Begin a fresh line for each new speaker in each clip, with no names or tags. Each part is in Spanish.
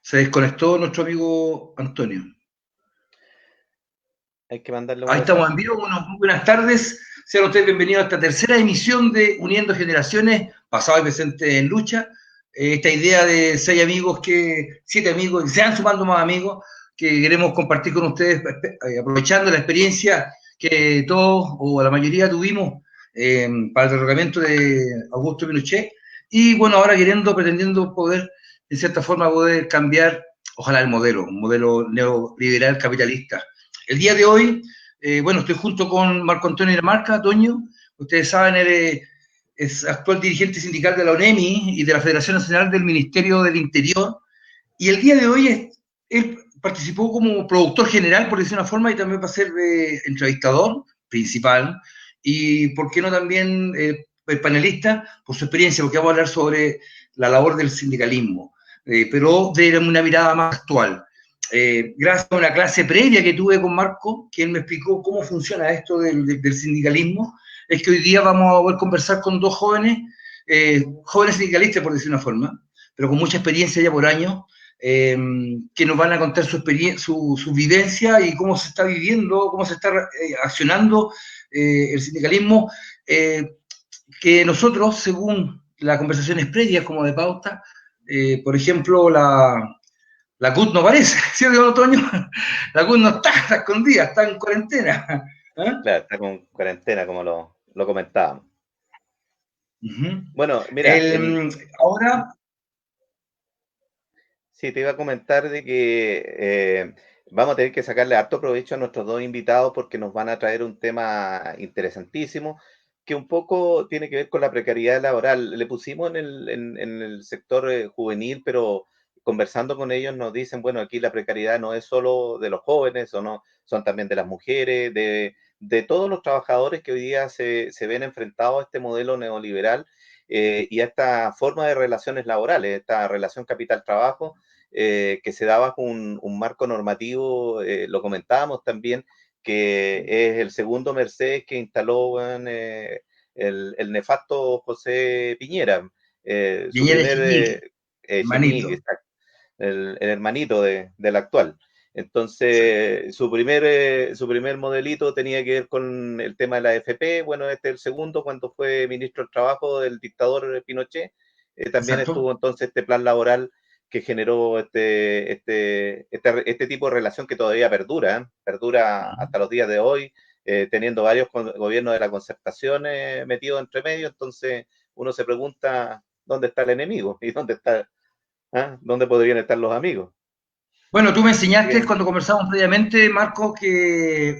Se desconectó nuestro amigo Antonio.
Hay que mandarle un
Ahí
WhatsApp.
estamos en vivo. Muy buenas tardes. Sean ustedes bienvenidos a esta tercera emisión de Uniendo Generaciones, pasado y presente en lucha. Esta idea de 7 amigos, que se van sumando más amigos, que queremos compartir con ustedes, aprovechando la experiencia que todos o la mayoría tuvimos para el derrocamiento de Augusto Pinochet. Y bueno, ahora pretendiendo poder, en cierta forma, poder cambiar, ojalá un modelo neoliberal capitalista. El día de hoy, bueno, estoy junto con Marco Antonio Dinamarca, Toño. Ustedes saben, él es actual dirigente sindical de la ONEMI y de la Federación Nacional del Ministerio del Interior. Y el día de hoy él participó como productor general, por decir una forma, y también va a ser entrevistador principal. Y, ¿por qué no también el panelista? Por su experiencia, porque vamos a hablar sobre la labor del sindicalismo, pero de una mirada más actual. Gracias a una clase previa que tuve con Marco, que él me explicó cómo funciona esto del sindicalismo, es que hoy día vamos a poder conversar con dos jóvenes sindicalistas, por decir una forma, pero con mucha experiencia ya por años, que nos van a contar su vivencia y cómo se está viviendo, cómo se está accionando el sindicalismo, que nosotros, según las conversaciones previas como de pauta, por ejemplo, la CUT no aparece, ¿cierto, Otoño? La CUT no está escondida, está en cuarentena. ¿Eh?
Claro, está con cuarentena, como lo comentábamos.
Uh-huh.
Bueno, mira,
Ahora...
Sí, te iba a comentar de que vamos a tener que sacarle harto provecho a nuestros dos invitados porque nos van a traer un tema interesantísimo que un poco tiene que ver con la precariedad laboral. Le pusimos en el sector juvenil, pero conversando con ellos nos dicen, bueno, aquí la precariedad no es solo de los jóvenes, o no, son también de las mujeres, de todos los trabajadores que hoy día se ven enfrentados a este modelo neoliberal y a esta forma de relaciones laborales, esta relación capital-trabajo, que se da bajo un marco normativo, lo comentábamos también, que es el segundo Mercedes que instaló el nefasto José Piñera, su
Piñera
primer
manito.
Echenique, el hermanito del actual. Entonces, su primer modelito tenía que ver con el tema de la AFP. Bueno, este es el segundo, cuando fue ministro del Trabajo del dictador Pinochet. También
Exacto.
estuvo entonces este plan laboral que generó este tipo de relación que todavía perdura hasta los días de hoy, teniendo varios gobiernos de la concertación metidos entre medio. Entonces, uno se pregunta dónde está el enemigo y dónde podrían estar los amigos.
Bueno, tú me enseñaste
Bien.
cuando conversamos previamente, Marco, que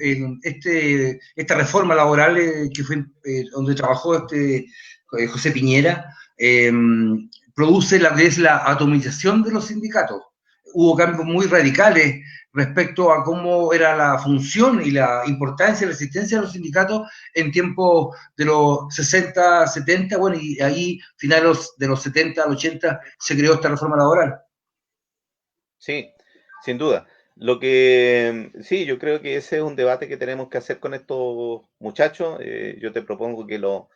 esta reforma laboral que fue donde trabajó José Piñera, produce la que es la atomización de los sindicatos. Hubo cambios muy radicales respecto a cómo era la función y la importancia y la existencia de los sindicatos en tiempos de los 60, 70, bueno, y ahí, finales de los 70 al 80, se creó esta reforma laboral.
Sí, sin duda. Lo que sí, yo creo que ese es un debate que tenemos que hacer con estos muchachos. Yo te propongo que los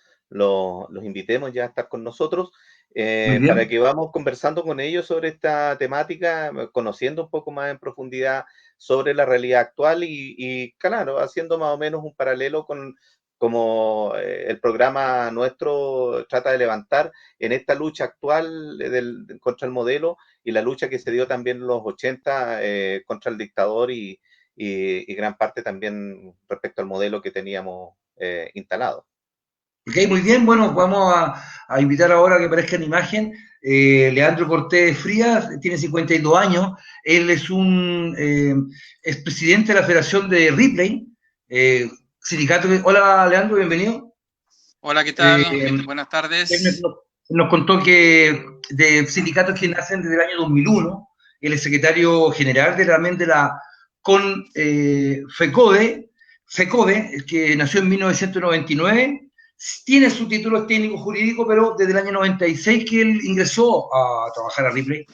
invitemos ya a estar con nosotros
Muy
para
bien.
que vamos conversando con ellos sobre esta temática, conociendo un poco más en profundidad sobre la realidad actual y claro, haciendo más o menos un paralelo con como el programa nuestro trata de levantar en esta lucha actual contra el modelo y la lucha que se dio también en los 80 contra el dictador y gran parte también respecto al modelo que teníamos instalado.
Ok, muy bien. Bueno, vamos a invitar ahora a que aparezca en imagen. Leandro Cortés Frías tiene 52 años. Él es presidente de la Federación de Ripley, sindicato. Hola, Leandro, bienvenido.
Hola, ¿qué
Eh,
tal? Buenas
él
tardes.
nos contó que de sindicatos que nacen desde el año 2001, él es secretario general también de la FECODE, que nació en 1999, tiene su título técnico jurídico, pero desde el año 96 que él ingresó a trabajar a Ripley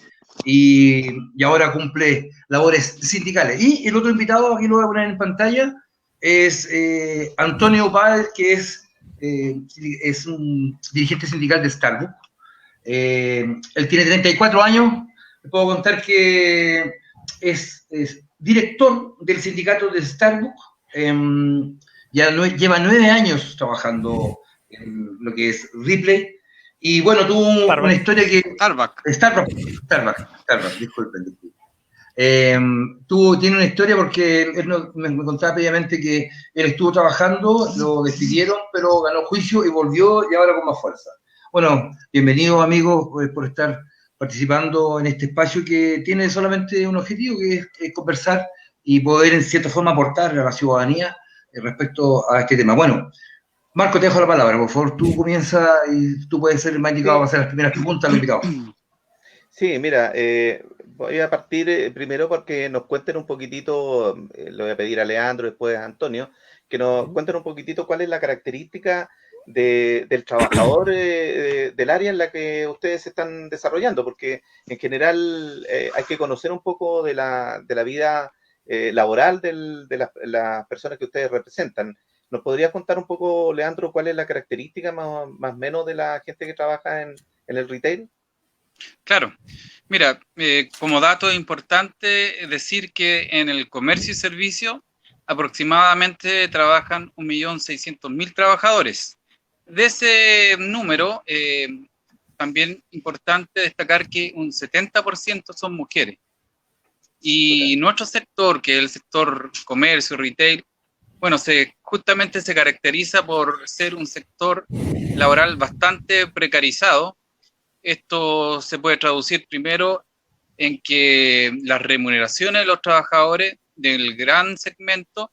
y ahora cumple labores sindicales. Y el otro invitado, aquí lo voy a poner en pantalla, es Antonio Páez, que es un dirigente sindical de Starbucks. Él tiene 34 años, te puedo contar que es director del sindicato de Starbucks. Lleva 9 años trabajando en lo que es Ripley. Y bueno, tuvo una historia que... Starbucks, disculpen. Tiene una historia porque él me contaba previamente que él estuvo trabajando, lo despidieron, pero ganó juicio y volvió y ahora con más fuerza. Bueno, bienvenidos amigos por estar participando en este espacio que tiene solamente un objetivo, que es conversar y poder en cierta forma aportar a la ciudadanía respecto a este tema. Bueno, Marco, te dejo la palabra, por favor, tú comienza y tú puedes ser el más indicado para hacer las primeras preguntas a los invitados.
Sí, mira, voy a partir primero porque nos cuenten un poquitito, le voy a pedir a Leandro, después a Antonio, que nos cuenten un poquitito cuál es la característica del trabajador del área en la que ustedes se están desarrollando, porque en general hay que conocer un poco de la vida laboral de las personas que ustedes representan. ¿Nos podrías contar un poco, Leandro, cuál es la característica más o menos de la gente que trabaja en el retail?
Claro. Mira, como dato importante decir que en el comercio y servicio aproximadamente trabajan 1.600.000 trabajadores. De ese número, también importante destacar que un 70% son mujeres. Y nuestro sector, que es el sector comercio, retail, bueno, justamente se caracteriza por ser un sector laboral bastante precarizado. Esto se puede traducir primero en que las remuneraciones de los trabajadores del gran segmento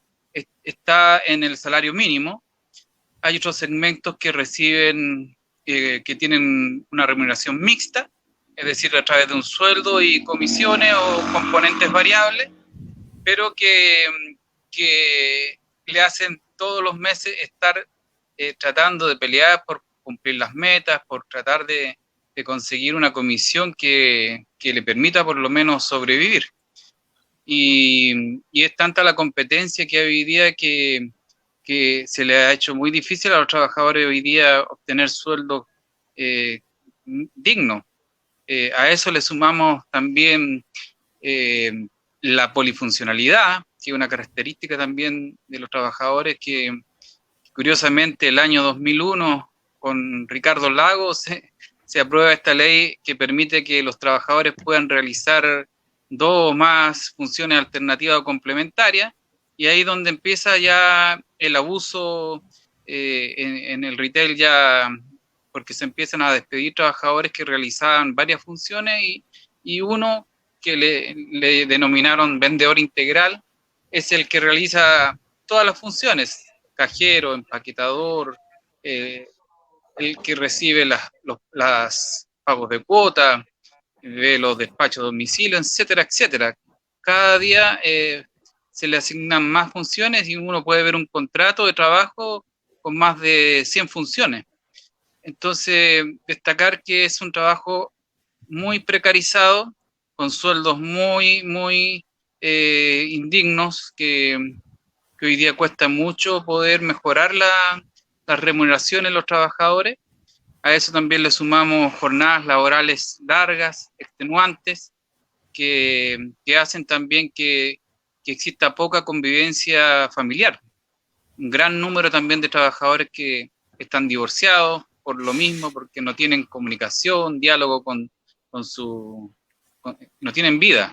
está en el salario mínimo. Hay otros segmentos que reciben, que tienen una remuneración mixta, es decir, a través de un sueldo y comisiones o componentes variables, pero que le hacen todos los meses estar tratando de pelear por cumplir las metas, por tratar de conseguir una comisión que le permita por lo menos sobrevivir. Y es tanta la competencia que hoy día que se le ha hecho muy difícil a los trabajadores hoy día obtener sueldos dignos. A eso le sumamos también la polifuncionalidad, que es una característica también de los trabajadores que curiosamente el año 2001 con Ricardo Lagos se aprueba esta ley que permite que los trabajadores puedan realizar 2 o más funciones alternativas o complementarias, y ahí donde empieza ya el abuso en el retail, ya porque se empiezan a despedir trabajadores que realizaban varias funciones y uno que le denominaron vendedor integral es el que realiza todas las funciones, cajero, empaquetador, el que recibe las pagos de cuota, ve los despachos a domicilio, etcétera, etcétera. Cada día se le asignan más funciones y uno puede ver un contrato de trabajo con más de 100 funciones. Entonces, destacar que es un trabajo muy precarizado, con sueldos muy, muy indignos, que hoy día cuesta mucho poder mejorar las remuneraciones de los trabajadores. A eso también le sumamos jornadas laborales largas, extenuantes, que hacen también que exista poca convivencia familiar. Un gran número también de trabajadores que están divorciados por lo mismo, porque no tienen comunicación, diálogo no tienen vida.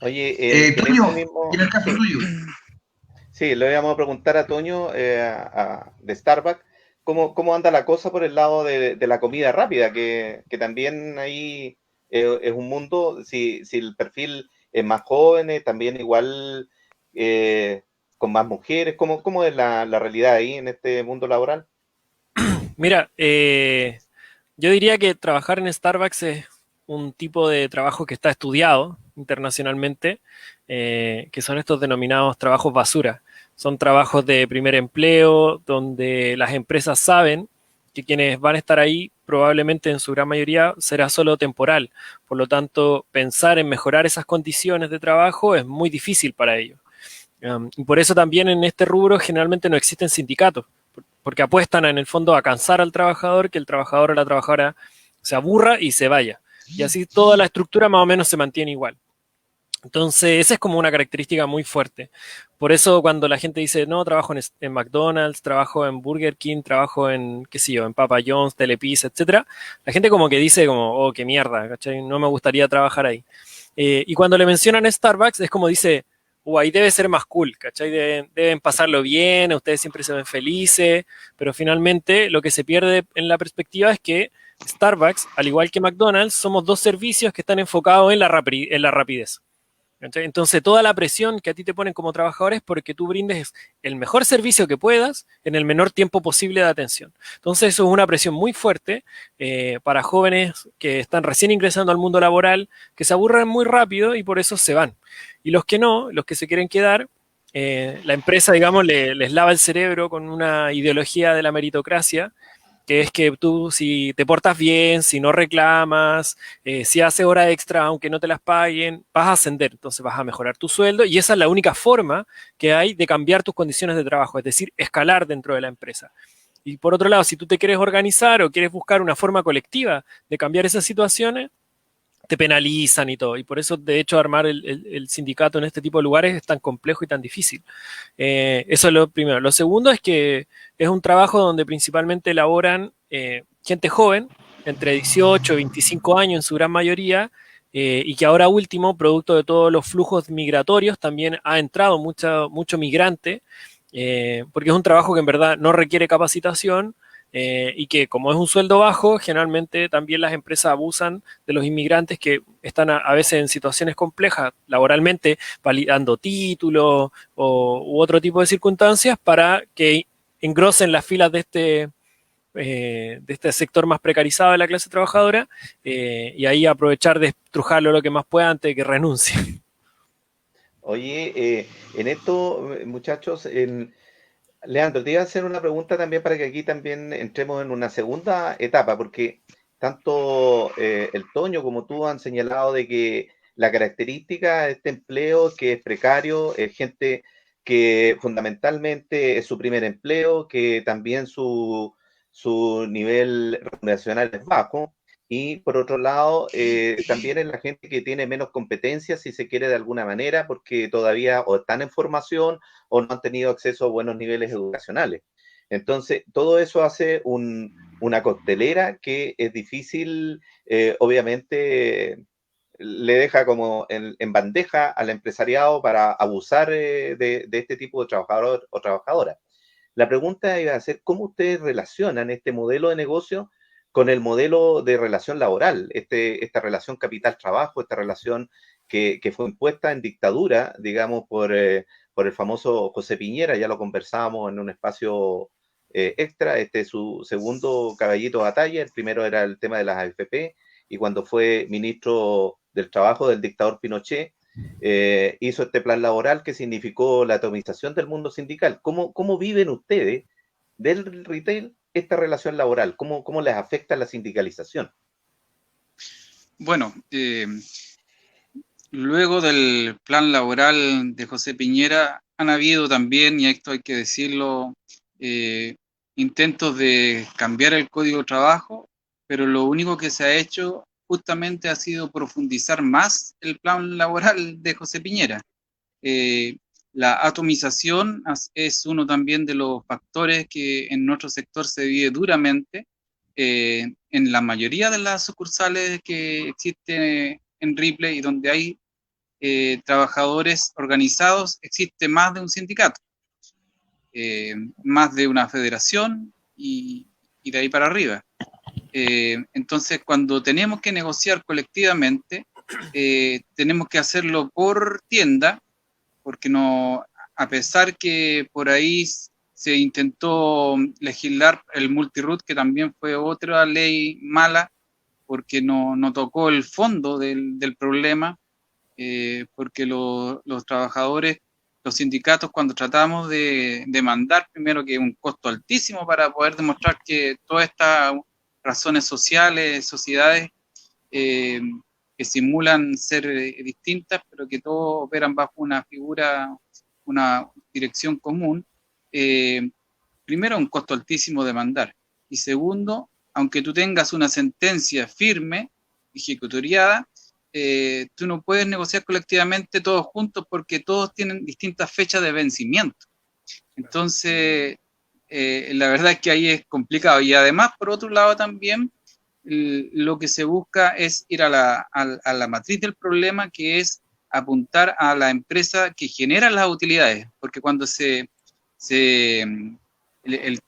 Oye,
Toño, en el caso tuyo.
Sí, le íbamos a preguntar a Toño de Starbucks cómo anda la cosa por el lado de la comida rápida, que también ahí es un mundo, si el perfil es más joven, también igual con más mujeres, ¿cómo es la realidad ahí en este mundo laboral?
Mira, yo diría que trabajar en Starbucks es un tipo de trabajo que está estudiado internacionalmente, que son estos denominados trabajos basura. Son trabajos de primer empleo, donde las empresas saben que quienes van a estar ahí probablemente en su gran mayoría será solo temporal. Por lo tanto, pensar en mejorar esas condiciones de trabajo es muy difícil para ellos. Y por eso también en este rubro generalmente no existen sindicatos, porque apuestan en el fondo a cansar al trabajador, que el trabajador o la trabajadora se aburra y se vaya. Y así toda la estructura más o menos se mantiene igual. Entonces, esa es como una característica muy fuerte. Por eso cuando la gente dice, no, trabajo en McDonald's, trabajo en Burger King, trabajo en, qué sé yo, en Papa John's, Telepizza, etcétera, la gente como que dice como, oh, qué mierda, ¿cachai? No me gustaría trabajar ahí. Y cuando le mencionan Starbucks, es como dice, ahí debe ser más cool, ¿cachai? Deben pasarlo bien, ustedes siempre se ven felices, pero finalmente lo que se pierde en la perspectiva es que Starbucks, al igual que McDonald's, somos dos servicios que están enfocados en la rapidez. Entonces, toda la presión que a ti te ponen como trabajador es porque tú brindes el mejor servicio que puedas en el menor tiempo posible de atención. Entonces, eso es una presión muy fuerte para jóvenes que están recién ingresando al mundo laboral, que se aburren muy rápido y por eso se van. Y los que no, los que se quieren quedar, la empresa, digamos, les lava el cerebro con una ideología de la meritocracia, que es que tú si te portas bien, si no reclamas, si haces horas extra aunque no te las paguen, vas a ascender, entonces vas a mejorar tu sueldo y esa es la única forma que hay de cambiar tus condiciones de trabajo, es decir, escalar dentro de la empresa. Y por otro lado, si tú te quieres organizar o quieres buscar una forma colectiva de cambiar esas situaciones, te penalizan y todo. Y por eso, de hecho, armar el sindicato en este tipo de lugares es tan complejo y tan difícil. Eso es lo primero. Lo segundo es que es un trabajo donde principalmente elaboran gente joven, entre 18 y 25 años en su gran mayoría, y que ahora último, producto de todos los flujos migratorios, también ha entrado mucho migrante, porque es un trabajo que en verdad no requiere capacitación, y que como es un sueldo bajo, generalmente también las empresas abusan de los inmigrantes que están a veces en situaciones complejas laboralmente, validando títulos u otro tipo de circunstancias para que engrosen las filas de este sector más precarizado de la clase trabajadora, y ahí aprovechar de estrujarlo lo que más pueda antes de que renuncie.
Oye, en esto, muchachos, Leandro, te iba a hacer una pregunta también para que aquí también entremos en una segunda etapa, porque tanto el Toño como tú han señalado de que la característica de este empleo que es precario es gente que fundamentalmente es su primer empleo, que también su nivel remuneracional es bajo, y por otro lado, también es la gente que tiene menos competencias, si se quiere de alguna manera, porque todavía o están en formación o no han tenido acceso a buenos niveles educacionales. Entonces, todo eso hace una costelera que es difícil, obviamente, le deja como en bandeja al empresariado para abusar de este tipo de trabajador o trabajadora. La pregunta iba a ser, ¿cómo ustedes relacionan este modelo de negocio con el modelo de relación laboral? Esta relación capital-trabajo, esta relación que fue impuesta en dictadura, digamos, por el famoso José Piñera, ya lo conversábamos en un espacio extra, este es su segundo caballito de batalla, el primero era el tema de las AFP, y cuando fue ministro del Trabajo del dictador Pinochet, hizo este plan laboral que significó la atomización del mundo sindical. ¿Cómo viven ustedes del retail esta relación laboral? ¿Cómo les afecta la sindicalización?
Bueno, luego del plan laboral de José Piñera han habido también, y esto hay que decirlo, intentos de cambiar el Código de Trabajo, pero lo único que se ha hecho justamente ha sido profundizar más el plan laboral de José Piñera. La atomización es uno también de los factores que en nuestro sector se vive duramente. En la mayoría de las sucursales que existen en Ripley y donde hay trabajadores organizados, existe más de un sindicato, más de una federación y de ahí para arriba. Entonces, cuando tenemos que negociar colectivamente, tenemos que hacerlo por tienda, porque no, a pesar que por ahí se intentó legislar el multiroot, que también fue otra ley mala, porque no tocó el fondo del problema, porque los trabajadores, los sindicatos, cuando tratamos de demandar, primero que es un costo altísimo para poder demostrar que todas estas razones sociales, sociedades que simulan ser distintas, pero que todos operan bajo una figura, una dirección común, primero un costo altísimo demandar, y segundo, aunque tú tengas una sentencia firme, ejecutoriada, tú no puedes negociar colectivamente todos juntos porque todos tienen distintas fechas de vencimiento. Entonces, la verdad es que ahí es complicado. Y además, por otro lado también, lo que se busca es ir a la matriz del problema, que es apuntar a la empresa que genera las utilidades, porque cuando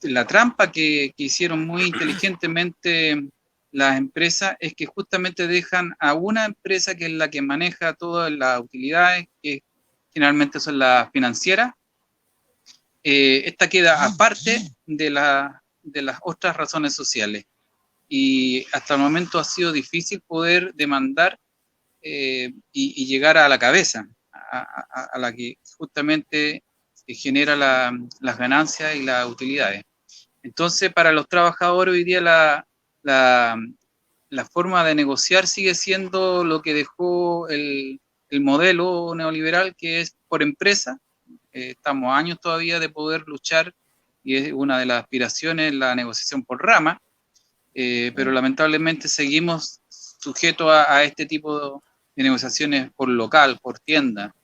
la trampa que hicieron muy inteligentemente las empresas es que justamente dejan a una empresa que es la que maneja todas las utilidades, que generalmente son las financieras. Esta queda aparte de las otras razones sociales. Y hasta el momento ha sido difícil poder demandar y llegar a la cabeza, a la que justamente genera las ganancias y las utilidades. Entonces, para los trabajadores hoy día la forma de negociar sigue siendo lo que dejó el modelo neoliberal, que es por empresa. Estamos a años todavía de poder luchar, y es una de las aspiraciones la negociación por rama, pero lamentablemente seguimos sujetos a este tipo de negociaciones por local, por tienda.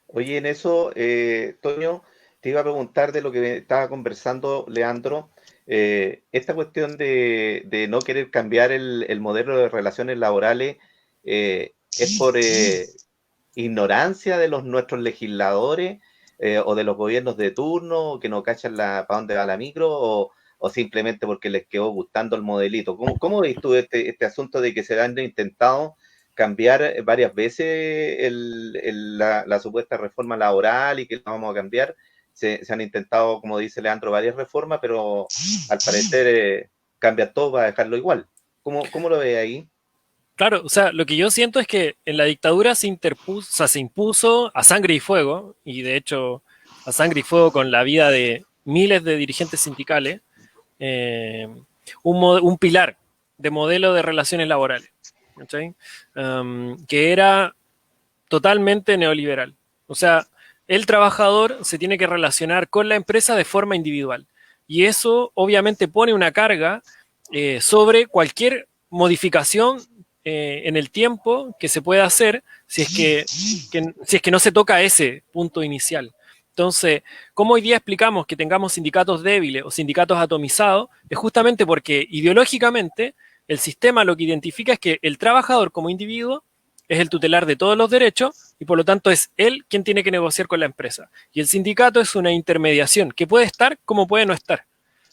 Oye, en eso, Toño, te iba a preguntar de lo que estaba conversando Leandro, esta cuestión de no querer cambiar el modelo de relaciones laborales, ¿es por ignorancia de nuestros legisladores o de los gobiernos de turno que no cachan para dónde va la micro o simplemente porque les quedó gustando el modelito? ¿Cómo ves tú este asunto de que se han intentado cambiar varias veces la supuesta reforma laboral y que la vamos a cambiar? Se han intentado, como dice Leandro, varias reformas, pero al parecer cambian todo para dejarlo igual. ¿Cómo lo ves ahí?
Claro, o sea, lo que yo siento es que en la dictadura se impuso a sangre y fuego, y de hecho a sangre y fuego con la vida de miles de dirigentes sindicales, un pilar de modelo de relaciones laborales, ¿sí? Que era totalmente neoliberal. O sea, el trabajador se tiene que relacionar con la empresa de forma individual. Y eso obviamente pone una carga sobre cualquier modificación en el tiempo que se pueda hacer si es que no se toca ese punto inicial. Entonces, ¿cómo hoy día explicamos que tengamos sindicatos débiles o sindicatos atomizados? Es justamente porque ideológicamente el sistema lo que identifica es que el trabajador como individuo es el tutelar de todos los derechos y por lo tanto es él quien tiene que negociar con la empresa. Y el sindicato es una intermediación que puede estar como puede no estar.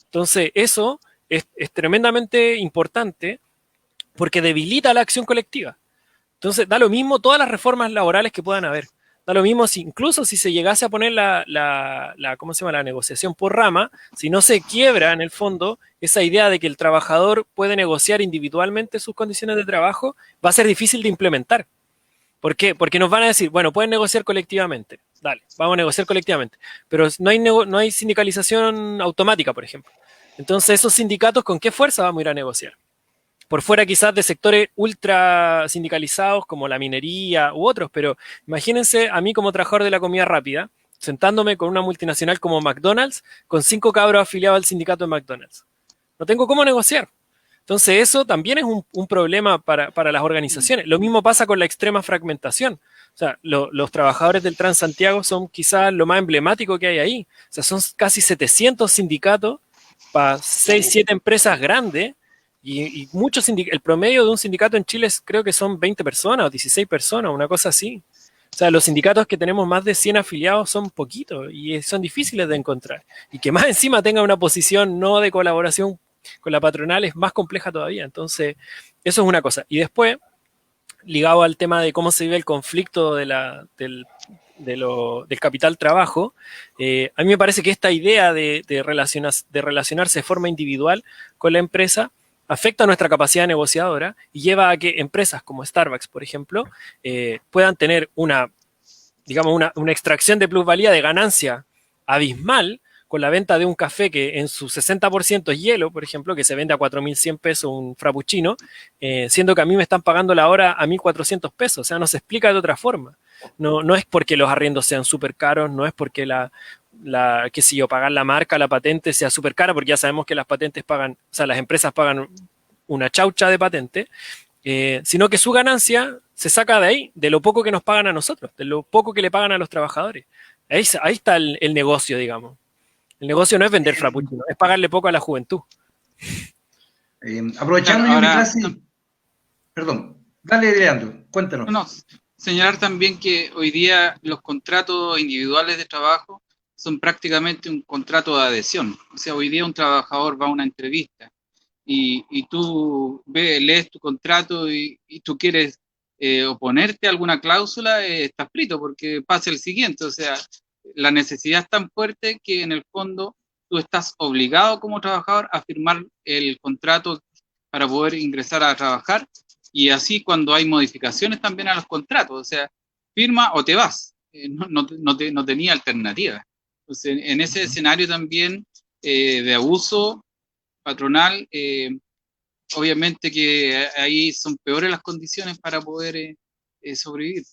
Entonces, eso es tremendamente importante porque debilita la acción colectiva. Entonces, da lo mismo todas las reformas laborales que puedan haber. Da lo mismo incluso si se llegase a poner ¿cómo se llama? La negociación por rama, si no se quiebra en el fondo esa idea de que el trabajador puede negociar individualmente sus condiciones de trabajo, va a ser difícil de implementar. ¿Por qué? Porque nos van a decir, bueno, pueden negociar colectivamente. Dale, vamos a negociar colectivamente. Pero no hay sindicalización automática, por ejemplo. Entonces, esos sindicatos, ¿con qué fuerza vamos a ir a negociar? Por fuera quizás de sectores ultra sindicalizados como la minería u otros, pero imagínense a mí como trabajador de la comida rápida, sentándome con una multinacional como McDonald's, con 5 cabros afiliados al sindicato de McDonald's. No tengo cómo negociar. Entonces eso también es un problema para las organizaciones. Lo mismo pasa con la extrema fragmentación. O sea, los trabajadores del Transantiago son quizás lo más emblemático que hay ahí. O sea, son casi 700 sindicatos para 6, 7 empresas grandes. Y muchos el promedio de un sindicato en Chile creo que son 20 personas o 16 personas, una cosa así. O sea, los sindicatos que tenemos más de 100 afiliados son poquitos y son difíciles de encontrar. Y que más encima tenga una posición no de colaboración con la patronal es más compleja todavía. Entonces, eso es una cosa. Y después, ligado al tema de cómo se vive el conflicto del capital trabajo, a mí me parece que esta idea de relacionarse de forma individual con la empresa afecta a nuestra capacidad negociadora y lleva a que empresas como Starbucks, por ejemplo, puedan tener una extracción de plusvalía de ganancia abismal con la venta de un café que en su 60% es hielo, por ejemplo, que se vende a 4.100 pesos un frappuccino, siendo que a mí me están pagando la hora a 1.400 pesos. O sea, no se explica de otra forma. No es porque los arriendos sean súper caros, no es porque qué sé yo, pagar la marca, la patente sea súper cara, porque ya sabemos que las patentes pagan, o sea, las empresas pagan una chaucha de patente, sino que su ganancia se saca de ahí, de lo poco que nos pagan a nosotros, de lo poco que le pagan a los trabajadores. Ahí está el negocio, digamos. El negocio no es vender frappuccino, es pagarle poco a la juventud.
Aprovechando
Claro,
yo mi
ahora,
clase, perdón, dale, Leandro, cuéntanos.
no, señalar también que hoy día los contratos individuales de trabajo son prácticamente un contrato de adhesión. O sea, hoy día un trabajador va a una entrevista y tú lees tu contrato y tú quieres oponerte a alguna cláusula, estás frito porque pasa el siguiente. O sea, la necesidad es tan fuerte que en el fondo tú estás obligado como trabajador a firmar el contrato para poder ingresar a trabajar, y así cuando hay modificaciones también a los contratos, o sea, firma o te vas, no tenía alternativa. Entonces, en ese escenario también de abuso patronal, obviamente que ahí son peores las condiciones para poder sobrevivir.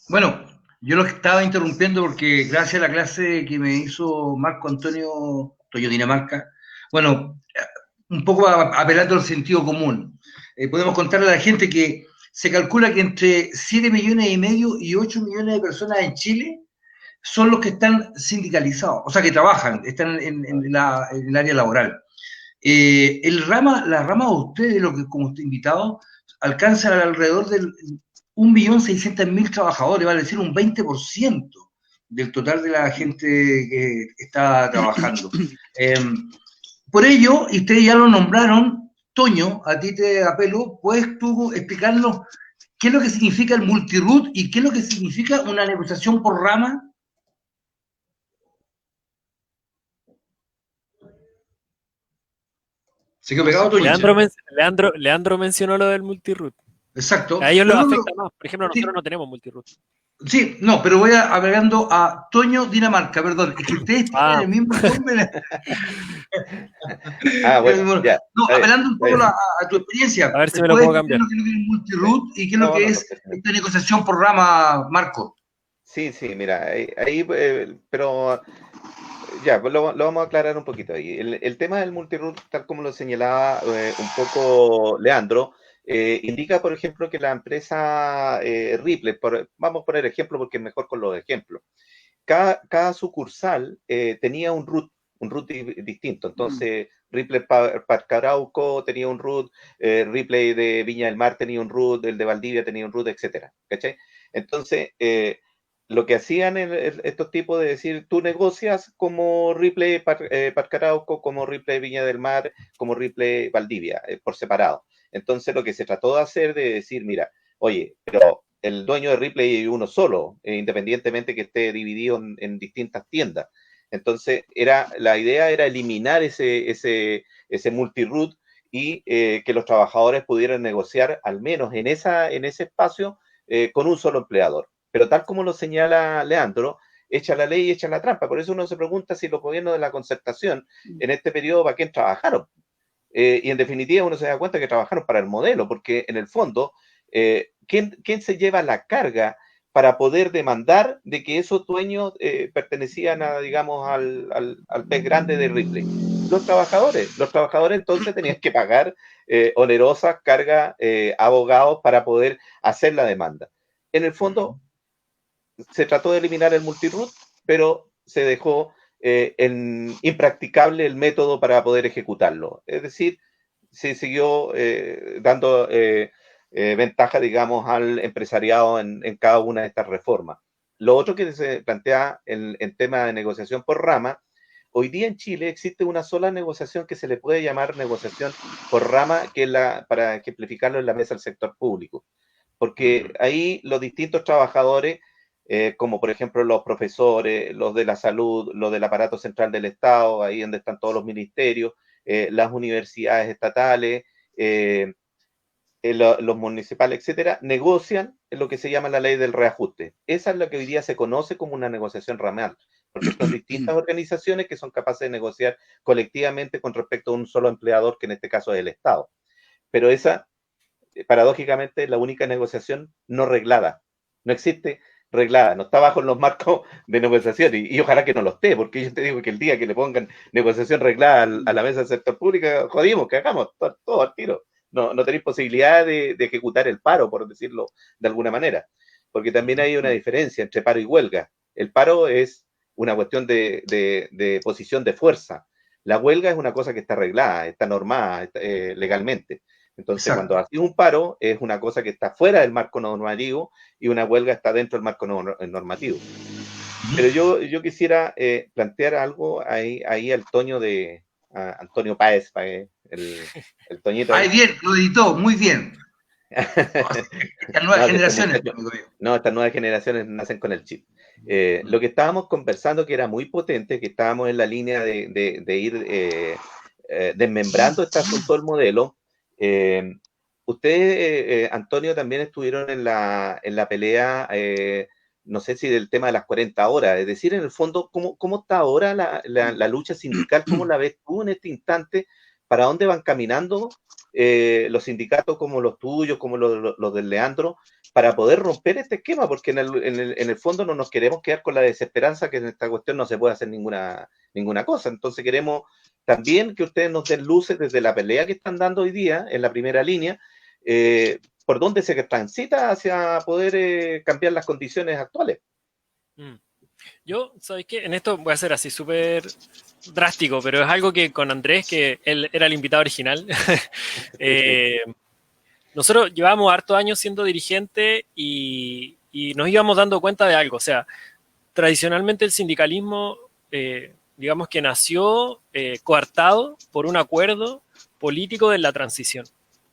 Bueno, yo lo estaba interrumpiendo porque gracias a la clase que me hizo Marco Antonio Toyo Dinamarca, bueno, un poco apelando al sentido común. Podemos contarle a la gente que se calcula que entre 7,5 millones y 8 millones de personas en Chile son los que están sindicalizados, o sea, que trabajan, están en el área laboral. La rama de ustedes, lo que como invitados, alcanza alrededor del 1.600.000 trabajadores, vale decir un 20% del total de la gente que está trabajando. Por ello, y ustedes ya lo nombraron, Toño, a ti te apelo, ¿puedes tú explicarnos qué es lo que significa el multiroot y qué es lo que significa una negociación por rama? Se quedó pegado Toño.
Leandro mencionó lo del multiroot.
Exacto.
A ellos los afecta más. Por ejemplo, nosotros no tenemos multiroot.
Sí, no, pero voy agregando a Toño Dinamarca, perdón, es que ustedes tienen el mismo nombre.
Bueno, ya.
No, apelando un poco a tu experiencia.
A ver si me lo puedo cambiar.
¿Qué es lo que es el multiroot y qué es lo que es esta negociación por rama, Marco?
Sí, mira, ahí pero ya, pues lo vamos a aclarar un poquito ahí. El tema del multiroot, tal como lo señalaba un poco Leandro, indica, por ejemplo, que la empresa Ripley, vamos a poner ejemplo porque es mejor con los ejemplos, cada sucursal tenía un root distinto. Entonces, Ripley Parque Arauco tenía un root, Ripley de Viña del Mar tenía un root, el de Valdivia tenía un root, etcétera. ¿Cachai? Entonces, lo que hacían estos tipos de decir, tú negocias como Ripley Parque Arauco, como Ripley Viña del Mar, como Ripley Valdivia, por separado. Entonces, lo que se trató de hacer de decir, mira, oye, pero el dueño de Ripley es uno solo, independientemente que esté dividido en distintas tiendas. Entonces, la idea era eliminar ese multiroot y que los trabajadores pudieran negociar, al menos en ese espacio, con un solo empleador. Pero tal como lo señala Leandro, echa la ley y echa la trampa. Por eso uno se pregunta si los gobiernos de la concertación en este periodo, ¿para quién trabajaron? Y en definitiva uno se da cuenta que trabajaron para el modelo, porque en el fondo, ¿quién se lleva la carga para poder demandar de que esos dueños pertenecían digamos, al pez grande de Ripley? Los trabajadores. Los trabajadores entonces tenían que pagar onerosas cargas, abogados para poder hacer la demanda. En el fondo, se trató de eliminar el multiroot, pero se dejó impracticable el método para poder ejecutarlo. Es decir, se siguió dando ventaja, digamos, al empresariado en cada una de estas reformas. Lo otro que se plantea en tema de negociación por rama, hoy día en Chile existe una sola negociación que se le puede llamar negociación por rama, que es para ejemplificarlo en la mesa del sector público. Porque ahí los distintos trabajadores, como por ejemplo los profesores, los de la salud, los del aparato central del Estado, ahí donde están todos los ministerios, las universidades estatales, los municipales, etcétera, negocian lo que se llama la ley del reajuste. Esa es lo que hoy día se conoce como una negociación ramal, porque son distintas organizaciones que son capaces de negociar colectivamente con respecto a un solo empleador, que en este caso es el Estado. Pero esa, paradójicamente, es la única negociación no reglada. No existe reglada, no está bajo los marcos de negociación, y ojalá que no lo esté, porque yo te digo que el día que le pongan negociación reglada a la mesa del sector público, jodimos, que hagamos todo al tiro. No tenéis posibilidad de ejecutar el paro, por decirlo de alguna manera, porque también hay una diferencia entre paro y huelga. El paro es una cuestión de posición de fuerza. La huelga es una cosa que está arreglada, está normada legalmente. Entonces,
Exacto.
cuando haces un paro, es una cosa que está fuera del marco normativo y una huelga está dentro del marco normativo. Pero yo quisiera plantear algo ahí al Toño de Antonio Páez, el Toñito.
Ahí bien, lo editó, muy bien. Estas nuevas generaciones, amigo mío.
No, estas nuevas generaciones nacen con el chip. Lo que estábamos conversando, que era muy potente, que estábamos en la línea de ir desmembrando este asunto del modelo. Ustedes, Antonio, también estuvieron en la pelea, no sé si del tema de las 40 horas, es decir, en el fondo, ¿cómo está ahora la lucha sindical? ¿Cómo la ves tú en este instante? ¿Para dónde van caminando los sindicatos como los tuyos, como los del Leandro, para poder romper este esquema? Porque en el fondo no nos queremos quedar con la desesperanza que en esta cuestión no se puede hacer ninguna cosa. Entonces queremos también que ustedes nos den luces desde la pelea que están dando hoy día en la primera línea, por dónde se transita hacia poder cambiar las condiciones actuales.
Yo, ¿sabéis qué? En esto voy a ser así súper drástico, pero es algo que con Andrés, que él era el invitado original, nosotros llevábamos hartos años siendo dirigente y nos íbamos dando cuenta de algo. O sea, tradicionalmente el sindicalismo, digamos que nació coartado por un acuerdo político de la transición.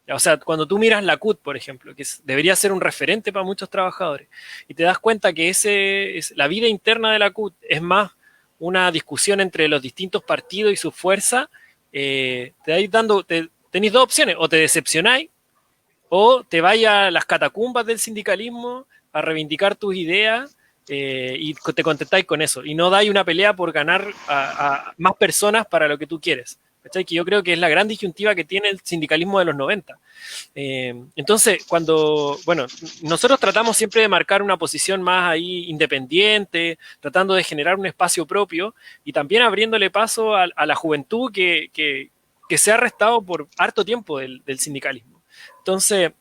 O sea, cuando tú miras la CUT, por ejemplo, que debería ser un referente para muchos trabajadores, y te das cuenta que la vida interna de la CUT es más una discusión entre los distintos partidos y su fuerza, tenéis dos opciones: o te decepcionáis, o te vais a las catacumbas del sindicalismo a reivindicar tus ideas y te contentáis con eso, y no dais una pelea por ganar a más personas para lo que tú quieres. ¿Cachai? Que yo creo que es la gran disyuntiva que tiene el sindicalismo de los 90. Entonces, nosotros tratamos siempre de marcar una posición más ahí independiente, tratando de generar un espacio propio y también abriéndole paso a la juventud que se ha restado por harto tiempo del sindicalismo. Entonces,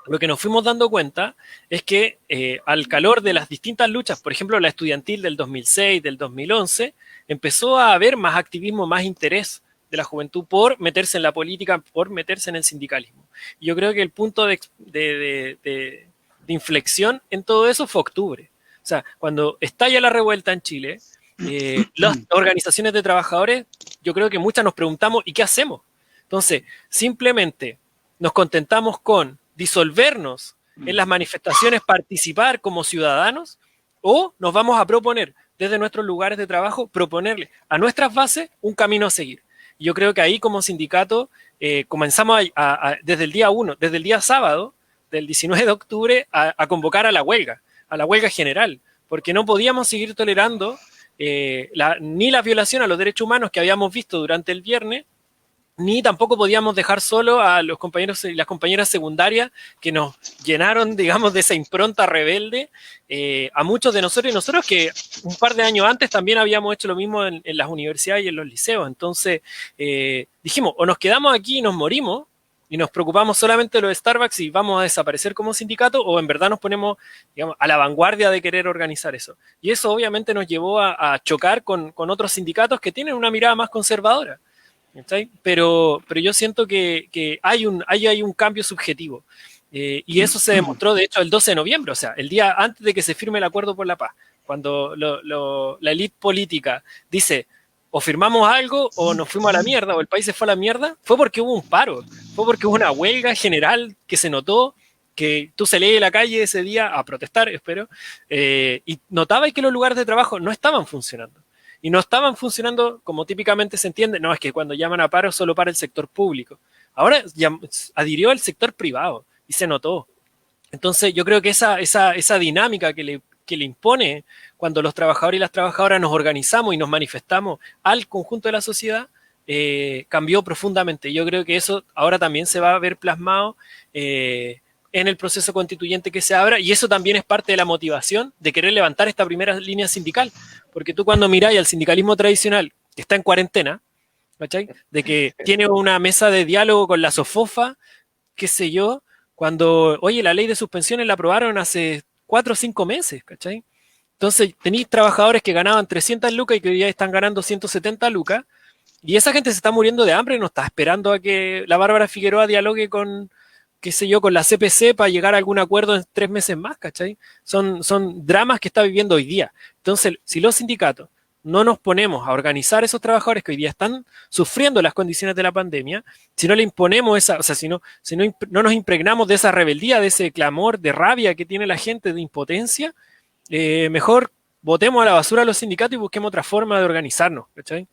lo que nos fuimos dando cuenta es que al calor de las distintas luchas, por ejemplo, la estudiantil del 2006, del 2011, empezó a haber más activismo, más interés de la juventud por meterse en la política, por meterse en el sindicalismo. Y yo creo que el punto de inflexión en todo eso fue octubre. O sea, cuando estalla la revuelta en Chile, las organizaciones de trabajadores, yo creo que muchas nos preguntamos, ¿y qué hacemos? Entonces, simplemente nos contentamos con disolvernos en las manifestaciones, participar como ciudadanos, o nos vamos a proponer desde nuestros lugares de trabajo, proponerle a nuestras bases un camino a seguir. Yo creo que ahí como sindicato comenzamos desde el día 1, desde el día sábado, del 19 de octubre, a convocar a la huelga general, porque no podíamos seguir tolerando ni la violación a los derechos humanos que habíamos visto durante el viernes, ni tampoco podíamos dejar solo a los compañeros y las compañeras secundarias que nos llenaron, digamos, de esa impronta rebelde a muchos de nosotros, y nosotros que un par de años antes también habíamos hecho lo mismo en las universidades y en los liceos. Entonces dijimos, o nos quedamos aquí y nos morimos y nos preocupamos solamente de los Starbucks y vamos a desaparecer como sindicato, o en verdad nos ponemos, digamos, a la vanguardia de querer organizar eso. Y eso obviamente nos llevó a chocar con otros sindicatos que tienen una mirada más conservadora. ¿Sí? Pero yo siento que hay un cambio subjetivo y eso se demostró de hecho el 12 de noviembre, o sea, el día antes de que se firme el acuerdo por la paz, cuando la élite política dice o firmamos algo o nos fuimos a la mierda o el país se fue a la mierda, fue porque hubo un paro, fue porque hubo una huelga general que se notó, que tú salías de la calle ese día a protestar, espero, y notabas que los lugares de trabajo no estaban funcionando. Y no estaban funcionando como típicamente se entiende. No, es que cuando llaman a paro solo para el sector público. Ahora adhirió al sector privado y se notó. Entonces yo creo que esa dinámica que le impone cuando los trabajadores y las trabajadoras nos organizamos y nos manifestamos al conjunto de la sociedad, cambió profundamente. Yo creo que eso ahora también se va a ver plasmado en el proceso constituyente que se abra, y eso también es parte de la motivación de querer levantar esta primera línea sindical, porque tú cuando miráis al sindicalismo tradicional, que está en cuarentena, ¿cachai? De que tiene una mesa de diálogo con la SOFOFA, qué sé yo, cuando, oye, la ley de suspensiones la aprobaron hace 4 o 5 meses, ¿cachai? Entonces tenéis trabajadores que ganaban 300 lucas y que hoy día están ganando 170 lucas, y esa gente se está muriendo de hambre, no está esperando a que la Bárbara Figueroa dialogue con, qué sé yo, con la CPC para llegar a algún acuerdo en 3 meses más, ¿cachai? Son dramas que está viviendo hoy día. Entonces, si los sindicatos no nos ponemos a organizar a esos trabajadores que hoy día están sufriendo las condiciones de la pandemia, si no le imponemos esa, o sea, no nos impregnamos de esa rebeldía, de ese clamor, de rabia que tiene la gente, de impotencia, mejor botemos a la basura a los sindicatos y busquemos otra forma de organizarnos, ¿cachai?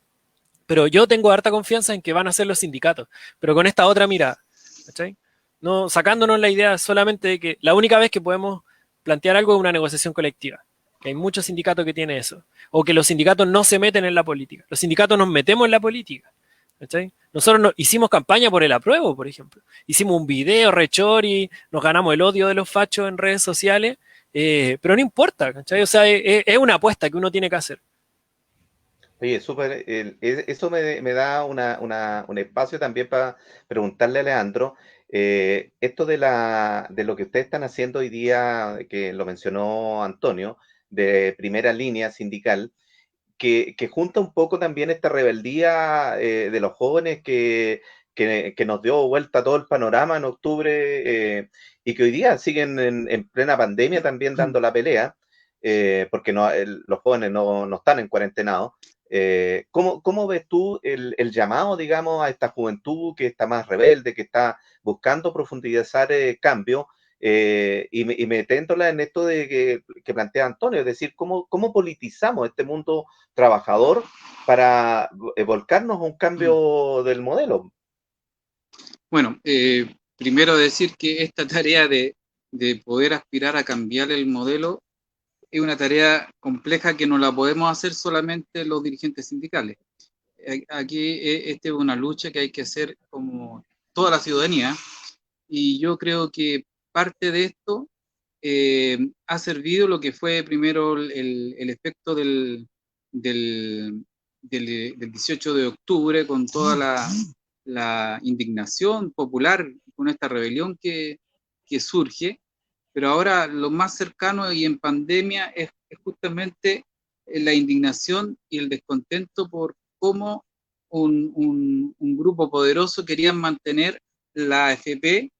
Pero yo tengo harta confianza en que van a ser los sindicatos, pero con esta otra mirada, ¿cachai? No, sacándonos la idea solamente de que la única vez que podemos plantear algo es una negociación colectiva, que hay muchos sindicatos que tienen eso, o que los sindicatos no se meten en la política. Los sindicatos nos metemos en la política, ¿cachai? Nosotros hicimos campaña por el apruebo, por ejemplo. Hicimos un video, rechori, nos ganamos el odio de los fachos en redes sociales, pero no importa, ¿cachai? O sea, es una apuesta que uno tiene que hacer.
Oye, súper, eso me da un espacio también para preguntarle a Leandro, esto de lo que ustedes están haciendo hoy día, que lo mencionó Antonio, de primera línea sindical, que junta un poco también esta rebeldía de los jóvenes que nos dio vuelta todo el panorama en octubre y que hoy día siguen en plena pandemia también dando la pelea, porque los jóvenes no están en cuarentenados. ¿Cómo ves tú el llamado, digamos, a esta juventud que está más rebelde, que está buscando profundizar cambio y metiéndola en esto que plantea Antonio, es decir, ¿cómo politizamos este mundo trabajador para volcarnos a un cambio del modelo?
Bueno, primero decir que esta tarea de poder aspirar a cambiar el modelo es una tarea compleja que no la podemos hacer solamente los dirigentes sindicales. Aquí esta es una lucha que hay que hacer como toda la ciudadanía, y yo creo que parte de esto ha servido lo que fue primero el efecto del 18 de octubre, con toda la indignación popular, con esta rebelión que surge. Pero ahora lo más cercano y en pandemia es justamente la indignación y el descontento por cómo un grupo poderoso quería mantener la AFP,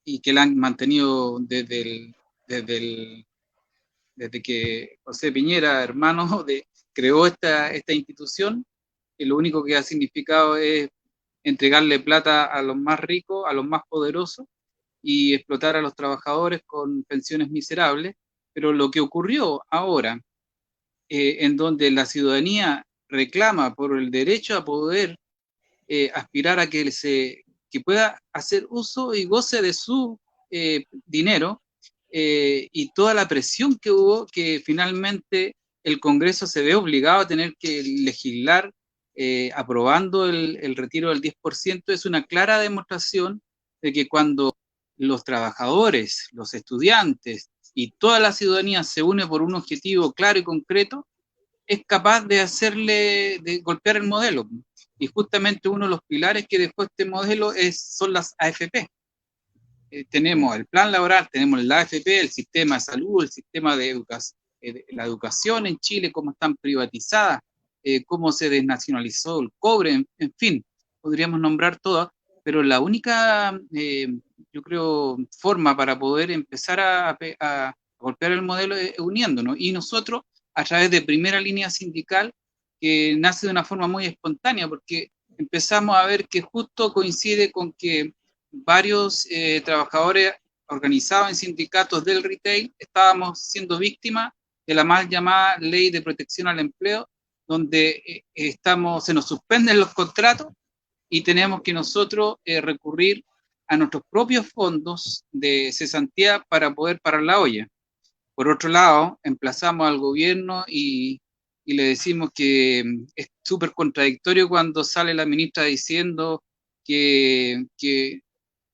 y que la han mantenido desde que José Piñera, hermano, creó esta institución, que lo único que ha significado es entregarle plata a los más ricos, a los más poderosos, y explotar a los trabajadores con pensiones miserables. Pero lo que ocurrió ahora, en donde la ciudadanía reclama por el derecho a poder aspirar a que pueda hacer uso y goce de su dinero, y toda la presión que hubo, que finalmente el Congreso se ve obligado a tener que legislar aprobando el retiro del 10%, es una clara demostración de que cuando los trabajadores, los estudiantes y toda la ciudadanía se une por un objetivo claro y concreto, es capaz de golpear el modelo. Y justamente uno de los pilares que dejó este modelo son las AFP. Tenemos el plan laboral, tenemos la AFP, el sistema de salud, el sistema de la educación en Chile, cómo están privatizadas, cómo se desnacionalizó el cobre, en fin, podríamos nombrar todas, pero la única, yo creo, forma para poder empezar a golpear el modelo es uniéndonos. Y nosotros, a través de primera línea sindical, que nace de una forma muy espontánea, porque empezamos a ver que justo coincide con que varios trabajadores organizados en sindicatos del retail estábamos siendo víctimas de la mal llamada Ley de Protección al Empleo, donde se nos suspenden los contratos y tenemos que nosotros recurrir a nuestros propios fondos de cesantía para poder parar la olla. Por otro lado, emplazamos al gobierno y le decimos que es súper contradictorio cuando sale la ministra diciendo que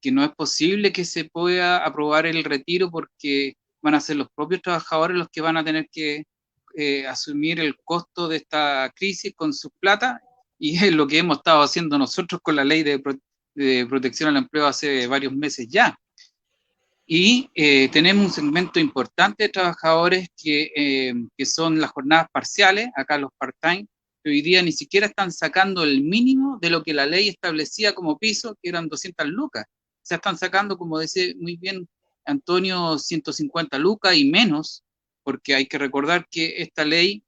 que no es posible que se pueda aprobar el retiro porque van a ser los propios trabajadores los que van a tener que asumir el costo de esta crisis con sus plata, y es lo que hemos estado haciendo nosotros con la ley de protección al empleo hace varios meses ya. Y tenemos un segmento importante de trabajadores que son las jornadas parciales, acá los part-time, que hoy día ni siquiera están sacando el mínimo de lo que la ley establecía como piso, que eran 200 lucas. O sea, están sacando, como dice muy bien Antonio, 150 lucas y menos, porque hay que recordar que esta ley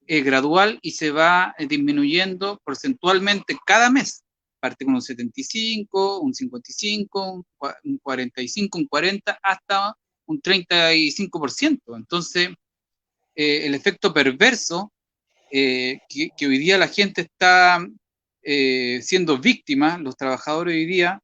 es gradual y se va disminuyendo porcentualmente cada mes. Parte con un 75, un 55, un 45, un 40, hasta un 35%. Entonces, el efecto perverso que hoy día la gente está siendo víctima, los trabajadores hoy día,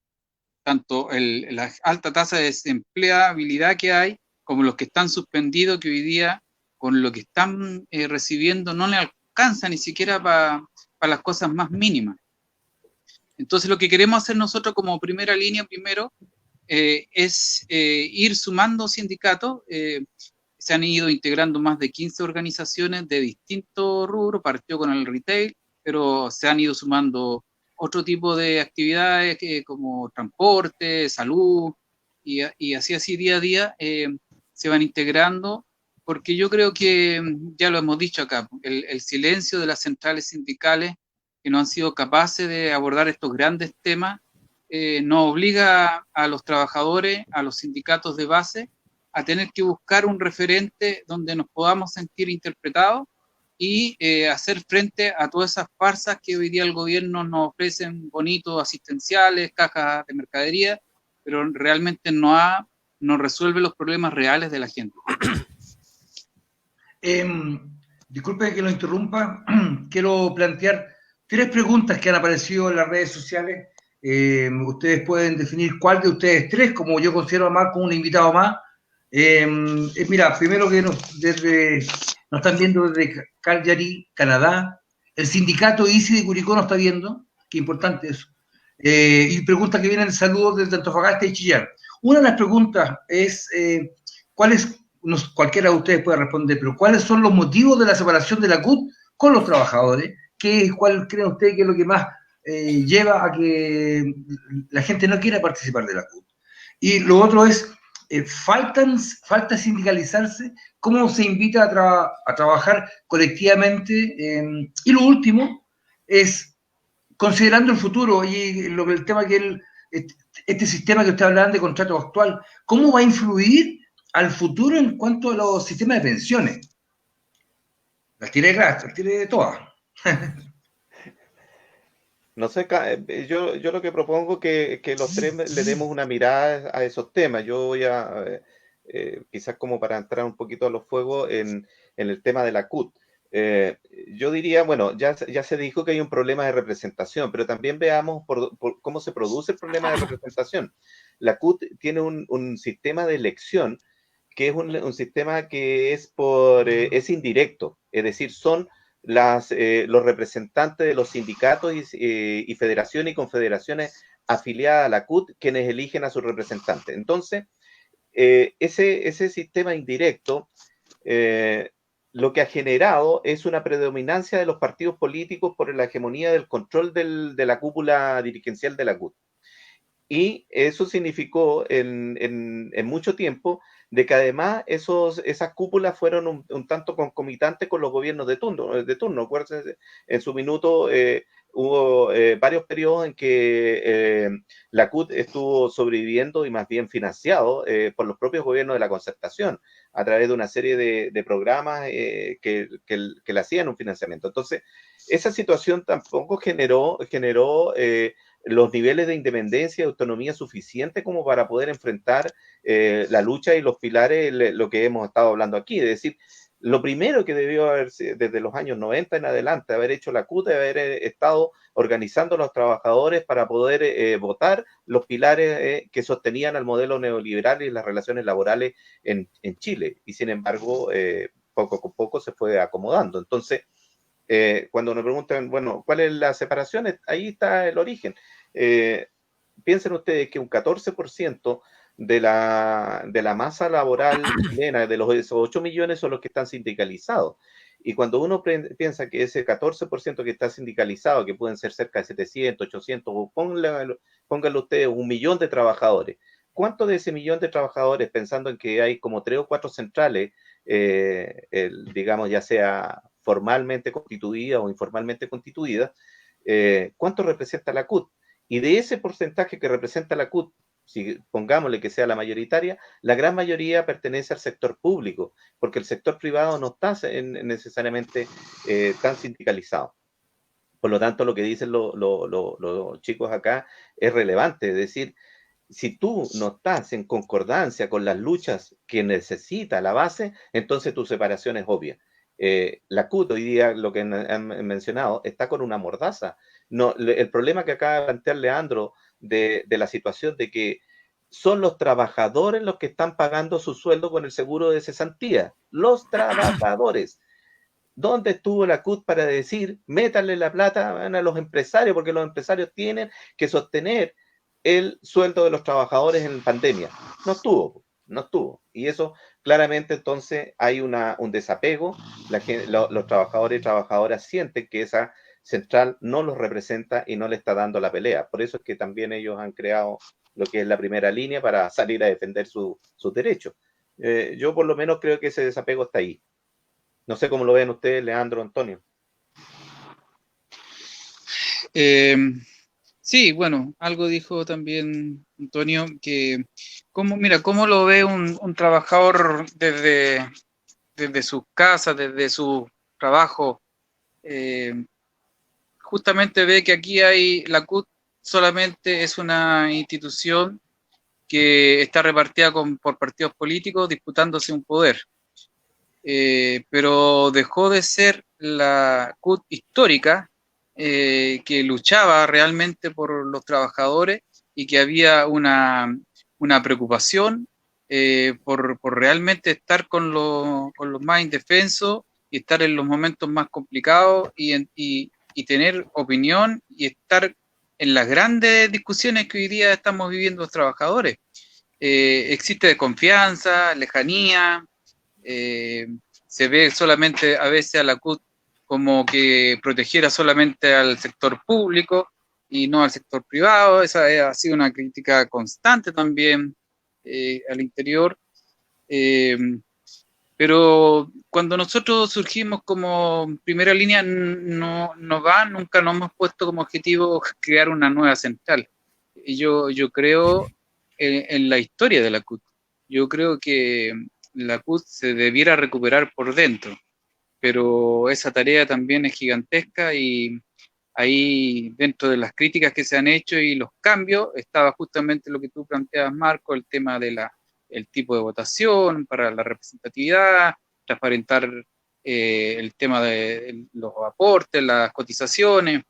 tanto la alta tasa de desempleabilidad que hay, como los que están suspendidos, que hoy día con lo que están recibiendo no le alcanza ni siquiera para las cosas más mínimas. Entonces lo que queremos hacer nosotros como primera línea primero es ir sumando sindicatos. Se han ido integrando más de 15 organizaciones de distintos rubros, partió con el retail, pero se han ido sumando otro tipo de actividades como transporte, salud, y así día a día se van integrando, porque yo creo que, ya lo hemos dicho acá, el silencio de las centrales sindicales que no han sido capaces de abordar estos grandes temas, nos obliga a los trabajadores, a los sindicatos de base, a tener que buscar un referente donde nos podamos sentir interpretados y hacer frente a todas esas farsas que hoy día el gobierno nos ofrecen, bonitos asistenciales, cajas de mercadería, pero realmente no resuelve los problemas reales de la gente.
Disculpe que lo interrumpa, quiero plantear 3 preguntas que han aparecido en las redes sociales. Ustedes pueden definir cuál de ustedes 3, como yo considero más como un invitado más. Mira, primero que nos están viendo desde Calgary, Canadá. El sindicato ICI de Curicó nos está viendo, qué importante eso. Y preguntas que vienen, saludos desde Antofagasta y Chillán. Una de las preguntas es, cualquiera de ustedes puede responder, pero ¿cuáles son los motivos de la separación de la CUT con los trabajadores? ¿Cuál creen ustedes que es lo que más lleva a que la gente no quiera participar de la CUT? Y lo otro es, falta sindicalizarse, cómo se invita a trabajar colectivamente, y lo último es, considerando el futuro y el tema que este sistema que usted hablaba de contrato actual, ¿cómo va a influir al futuro en cuanto a los sistemas de pensiones? Las tiré de todas.
No sé, yo lo que propongo es que los 3 le demos una mirada a esos temas. Yo voy a, quizás como para entrar un poquito a los fuegos en el tema de la CUT. Yo diría, bueno, ya se dijo que hay un problema de representación, pero también veamos por cómo se produce el problema de representación. La CUT tiene un sistema de elección que es un sistema que es indirecto, es decir, son los representantes de los sindicatos y federaciones y confederaciones afiliadas a la CUT quienes eligen a sus representantes. Entonces, ese sistema indirecto lo que ha generado es una predominancia de los partidos políticos por la hegemonía del control de la cúpula dirigencial de la CUT. Y eso significó en mucho tiempo de que además esas cúpulas fueron un tanto concomitantes con los gobiernos de turno. Acuérdense, en su minuto hubo varios periodos en que la CUT estuvo sobreviviendo y más bien financiado por los propios gobiernos de la concertación a través de una serie de programas que le hacían un financiamiento. Entonces, esa situación tampoco generó los niveles de independencia y autonomía suficientes como para poder enfrentar la lucha y los pilares, lo que hemos estado hablando aquí. Es decir, lo primero que debió haber, desde los años 90 en adelante, haber hecho la CUT, haber estado organizando a los trabajadores para poder votar los pilares que sostenían al modelo neoliberal y las relaciones laborales en Chile. Y sin embargo, poco a poco se fue acomodando. Entonces, cuando nos preguntan, bueno, ¿cuál es la separación? Ahí está el origen. piensen ustedes que un 14% de la masa laboral chilena, de esos 8 millones, son los que están sindicalizados. Y cuando uno piensa que ese 14% que está sindicalizado, que pueden ser cerca de 700, 800, o pónganlo ustedes, 1 millón de trabajadores, ¿cuánto de ese millón de trabajadores, pensando en que hay como 3 o 4 centrales, digamos, ya sea formalmente constituida o informalmente constituida, cuánto representa la CUT? Y de ese porcentaje que representa la CUT, si pongámosle que sea la mayoritaria, la gran mayoría pertenece al sector público, porque el sector privado no está necesariamente tan sindicalizado. Por lo tanto, lo que dicen los chicos acá es relevante, es decir, si tú no estás en concordancia con las luchas que necesita la base, entonces tu separación es obvia. La CUT hoy día, lo que han mencionado, está con una mordaza. No, el problema que acaba de plantear Leandro de la situación de que son los trabajadores los que están pagando su sueldo con el seguro de cesantía. Los trabajadores. ¿Dónde estuvo la CUT para decir, métanle la plata a los empresarios, porque los empresarios tienen que sostener el sueldo de los trabajadores en pandemia? No estuvo. Y eso claramente entonces hay un desapego. Los trabajadores y trabajadoras sienten que esa central no los representa y no le está dando la pelea. Por eso es que también ellos han creado lo que es la primera línea para salir a defender sus derechos. Yo por lo menos creo que ese desapego está ahí. No sé cómo lo ven ustedes, Leandro, Antonio.
Sí, bueno, algo dijo también Antonio, que cómo lo ve un trabajador desde su casa, desde su trabajo. Justamente ve que aquí la CUT solamente es una institución que está repartida por partidos políticos disputándose un poder. Pero dejó de ser la CUT histórica, que luchaba realmente por los trabajadores y que había una preocupación por realmente estar con los más indefensos y estar en los momentos más complicados y tener opinión y estar en las grandes discusiones que hoy día estamos viviendo los trabajadores. Existe desconfianza, lejanía, se ve solamente a veces a la CUT como que protegiera solamente al sector público y no al sector privado. Esa ha sido una crítica constante también al interior. Pero cuando nosotros surgimos como primera línea, nunca nos hemos puesto como objetivo crear una nueva central. Y yo creo en la historia de la CUT. Yo creo que la CUT se debiera recuperar por dentro, pero esa tarea también es gigantesca y ahí dentro de las críticas que se han hecho y los cambios estaba justamente lo que tú planteabas, Marco, el tema de el tipo de votación para la representatividad, transparentar el tema de los aportes, las cotizaciones.